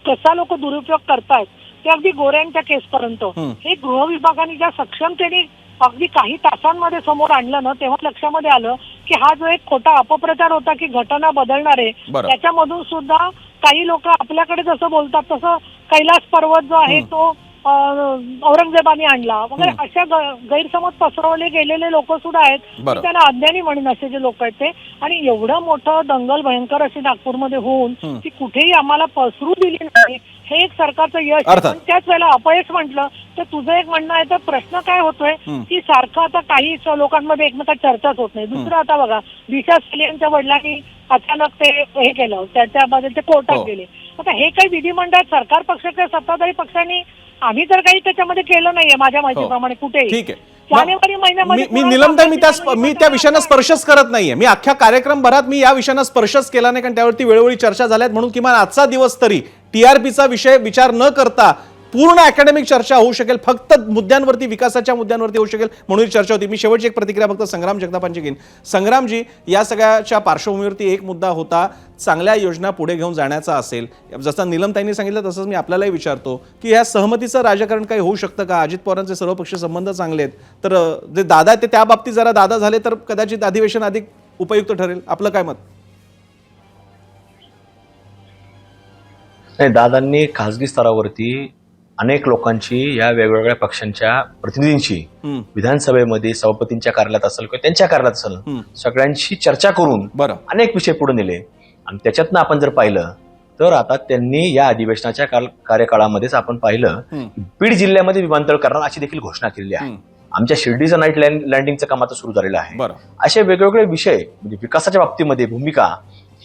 कसा लोक दुरुपयोग करतायत ते अगदी गोऱ्यांच्या केसपर्यंत हे गृह विभागाने ज्या सक्षमतेने अगदी काही तासांमध्ये समोर आणलं ना, तेव्हा लक्षामध्ये आलं की हा जो एक खोटा अपप्रचार होता की घटना बदलणार आहे, त्याच्यामधून सुद्धा काही लोक आपल्याकडे जसं बोलतात तसं कैलास पर्वत जो आहे तो औरंगजेबाने आणला वगैरे अशा गैरसमज पसरवले गेलेले लोक सुद्धा आहेत. त्यांना अज्ञानी म्हणून असे जे लोक आहेत ते, आणि एवढं मोठं दंगल भयंकर अशी नागपूरमध्ये होऊन ती कुठेही आम्हाला पसरू दिली नाही, हे एक सरकारचं यश. पण त्याच वेळेला अपयश म्हटलं तर तुझं एक म्हणणं आहे, तर प्रश्न काय होतोय की सारखं आता काही लोकांमध्ये एकमेकात चर्चाच होत नाही. दुसरं, आता बघा, दिशा सलियांच्या वडिलांनी अचानक ते हे केलं, त्याच्यामध्ये ते कोर्टात गेले. आता हे काही विधिमंडळात सरकार पक्ष किंवा सत्ताधारी पक्षांनी, आम्ही तर काही त्याच्यामध्ये केलं नाहीये माझ्या माहितीप्रमाणे कुठेही. ठीक आहे. जानेवारी महिन्यामध्ये मी निलमताई, मी त्या विषयानं स्पर्शच करत नाहीये. मी अख्ख्या कार्यक्रमभरात मी या विषयानं स्पर्शच केला नाही, कारण त्यावरती वेळोवेळी चर्चा झाल्यात. म्हणून किमान आजचा दिवस तरी टीआरपीचा विषय विचार न करता पूर्ण अकॅडमिक चर्चा होऊ शकेल, फक्त मुद्द्यांवरती, विकासाच्या मुद्द्यांवरती होऊ शकेल म्हणून ही चर्चा होती. मी शेवटची एक प्रतिक्रिया फक्त संग्राम जगतापांची घेईन. संग्रामजी, या सगळ्याच्या पार्श्वभूमीवरती एक मुद्दा होता, चांगल्या योजना पुढे घेऊन जाण्याचा असेल, जसं नीलमताईंनी सांगितलं तसंच मी आपल्यालाही विचारतो की या सहमतीचं राजकारण काही होऊ शकतं का? अजित पवारांचे सर्वपक्षीय संबंध चांगले आहेत, तर जे दादा ते त्या बाबतीत जरा दादा झाले तर कदाचित अधिवेशन अधिक उपयुक्त ठरेल. आपलं काय मत? नाही, दादांनी खासगी स्तरावरती अनेक लोकांची, या वेगवेगळ्या पक्षांच्या प्रतिनिधींची विधानसभेमध्ये सभापतींच्या कार्यालयात असेल किंवा त्यांच्या कार्यालयात असेल, सगळ्यांशी चर्चा करून बरं अनेक विषय पुढे नेले. आणि त्याच्यातनं आपण जर पाहिलं तर आता त्यांनी या अधिवेशनाच्या कार्यकाळामध्येच आपण पाहिलं बीड जिल्ह्यामध्ये विमानतळ करणार अशी देखील घोषणा केलेली आहे. आमच्या शिर्डीचं नाईट लँडिंगचं काम आता सुरू झालेलं आहे. असे वेगवेगळे विषय म्हणजे विकासाच्या बाबतीमध्ये भूमिका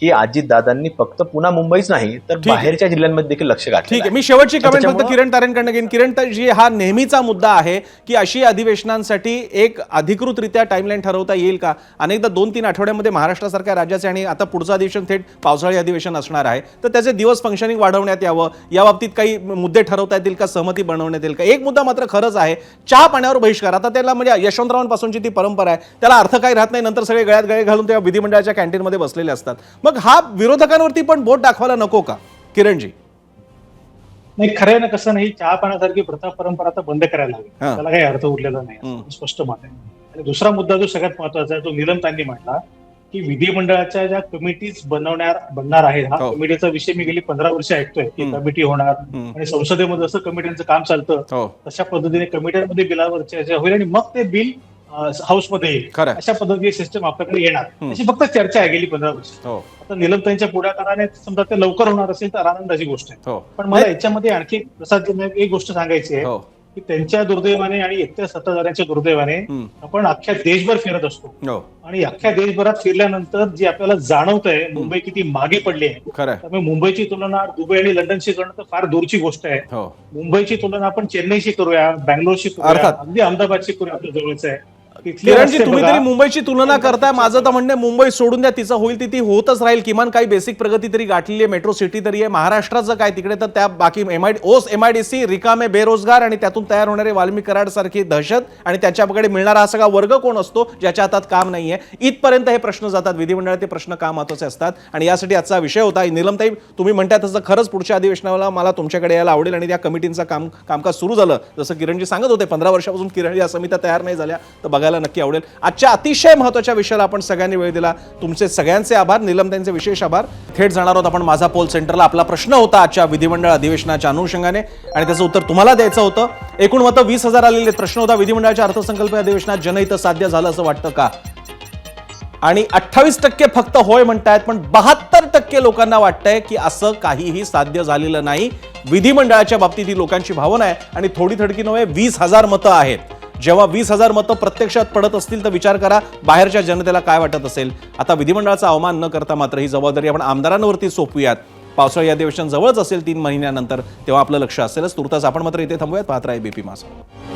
ही अजितदादांनी फक्त पुन्हा मुंबईच नाही तर बाहेरच्या जिल्ह्यांमध्ये देखील लक्ष घातलं. ठीक आहे, मी शेवटची कमेंट फक्त किरण तारेंकडनं घेईन. किरण जी, हा नेहमीचा मुद्दा आहे की अशी अधिवेशनांसाठी एक अधिकृतरित्या टाइमलाईन ठरवता येईल का? अनेकदा 2-3 आठवड्यामध्ये महाराष्ट्रासारख्या राज्याचे आणि आता पुढचं अधिवेशन थेट पावसाळी अधिवेशन असणार आहे, तर त्याचे दिवस फंक्शनिंग वाढवण्यात यावं, या बाबतीत काही मुद्दे ठरवता येतील का? सहमती बनवण्यात येईल का? एक मुद्दा मात्र खरंच आहे, चहा पाण्यावर बहिष्कार. आता त्याला म्हणजे यशवंतरावांपासूनची ती परंपरा आहे, त्याला अर्थ काही राहत नाही, नंतर सगळे गळ्यात गळे घालून त्या विधिमंडळाच्या कॅन्टीनमध्ये बसलेले असतात. मग हा विरोधकांवरती पण बोट दाखवायला नको का किरणजी? नाही, खरं ना, कसं नाही, चहा पाण्यासारखी प्रथा परंपरा आता बंद करायला हवी, त्याला काही अर्थ उरलेला नाही, स्पष्ट मत आहे. आणि दुसरा मुद्दा जो सगळ्यात महत्वाचा आहे तो नीलमताईंनी मांडला की विधिमंडळाच्या ज्या कमिटीज बनणार आहेत, हा कमिटीचा विषय मी गेली 15 वर्ष ऐकतोय की कमिटी होणार आणि संसदेमध्ये जसं कमिट्यांचं काम चालतं तशा पद्धतीने कमिट्यांमध्ये बिलावर चर्चा होईल आणि मग ते बिल हाऊसमध्ये येईल, अशा पद्धतीची सिस्टम आपल्याकडे येणार, अशी फक्त चर्चा आहे गेली 15 वर्ष. आता नीलमताईंच्या पुढाकाराने समजा ते लवकर होणार असेल तर आनंदाची गोष्ट आहे. पण मला याच्यामध्ये आणखी प्रसाद एक गोष्ट सांगायची आहे की त्यांच्या दुर्दैवाने आणि एकट्या सत्ताधाऱ्यांच्या दुर्दैवाने आपण अख्ख्या देशभर फिरत असतो आणि अख्ख्या देशभरात फिरल्यानंतर जी आपल्याला जाणवत आहे मुंबई किती मागे पडली आहे. त्यामुळे मुंबईची तुलना दुबई आणि लंडनशी करणं तर फार दूरची गोष्ट आहे. मुंबईची तुलना आपण चेन्नईशी करूया, बँगलोरशी करूया, अगदी अहमदाबादशी करूया, आपल्या जवळच आहे. किरणजी, तुम्ही तरी मुंबईची तुलना करताय, माझं तर म्हणणं मुंबई सोडून द्या, तिचं होईल ती होतच राहील, किमान काही बेसिक प्रगती तरी गाठलेली आहे, मेट्रो सिटी तरी आहे. महाराष्ट्राचं काय तिकडे तर त्या बाकी MIDC रिकामे बेरोजगार आणि त्यातून तयार होणारे वाल्मी कराड सारखी दहशत आणि त्याच्याकडे मिळणारा हा सगळा वर्ग कोण असतो ज्याच्या हातात काम नाहीये, इथपर्यंत हे प्रश्न जातात. विधिमंडळात ते प्रश्न का महत्वाचे असतात आणि यासाठी आजचा विषय होता. नीलमताई, तुम्ही म्हणताय तसं खरंच पुढच्या अधिवेशनाला मला तुमच्याकडे यायला आवडेल आणि त्या कमिटींचं कामकाज सुरू झालं, जसं किरणजी सांगत होते 15 वर्षापासून किरण या समित्या तयार नाही झाल्या, तर बघायला नक्की आवडेल. आजच्या अतिशय महत्त्वाच्या विषयाला आपण सगळ्यांनी वेळ दिला, तुमचे सगळ्यांचे आभार, नीलमताईंचे विशेष आभार. थेट जाणार आहोत आपण माझा पोल सेंटरला. आपला प्रश्न होता आजच्या विधिमंडळ अधिवेशनाच्या अनुषंगाने आणि त्याचं उत्तर तुम्हाला द्यायचं होतं. एकूण मतं 20,000 आलेले. प्रश्न होता, विधिमंडळाच्या अर्थसंकल्पीय अधिवेशनात जनहित साध्य झालं असं वाटतं का? आणि 28% फक्त होय म्हणतायत, पण 72% लोकांना वाटतंय की असं काहीही साध्य झालेलं नाही. विधिमंडळाच्या बाबतीत ही लोकांची भावना आहे आणि थोडी थडकी नव्हे, 20,000 मतं आहेत. जेव्हा 20,000 मतं प्रत्यक्षात पडत असतील तर विचार करा बाहेरच्या जनतेला काय वाटत असेल. आता विधिमंडळाचा अवमान न करता मात्र ही जबाबदारी आपण आमदारांवरती सोपूयात. पावसाळी अधिवेशन जवळच असेल 3 महिन्यानंतर, तेव्हा आपलं लक्ष असेलच. तुर्तास आपण मात्र इथे थांबूयात. पाहत राहा ABP माझा.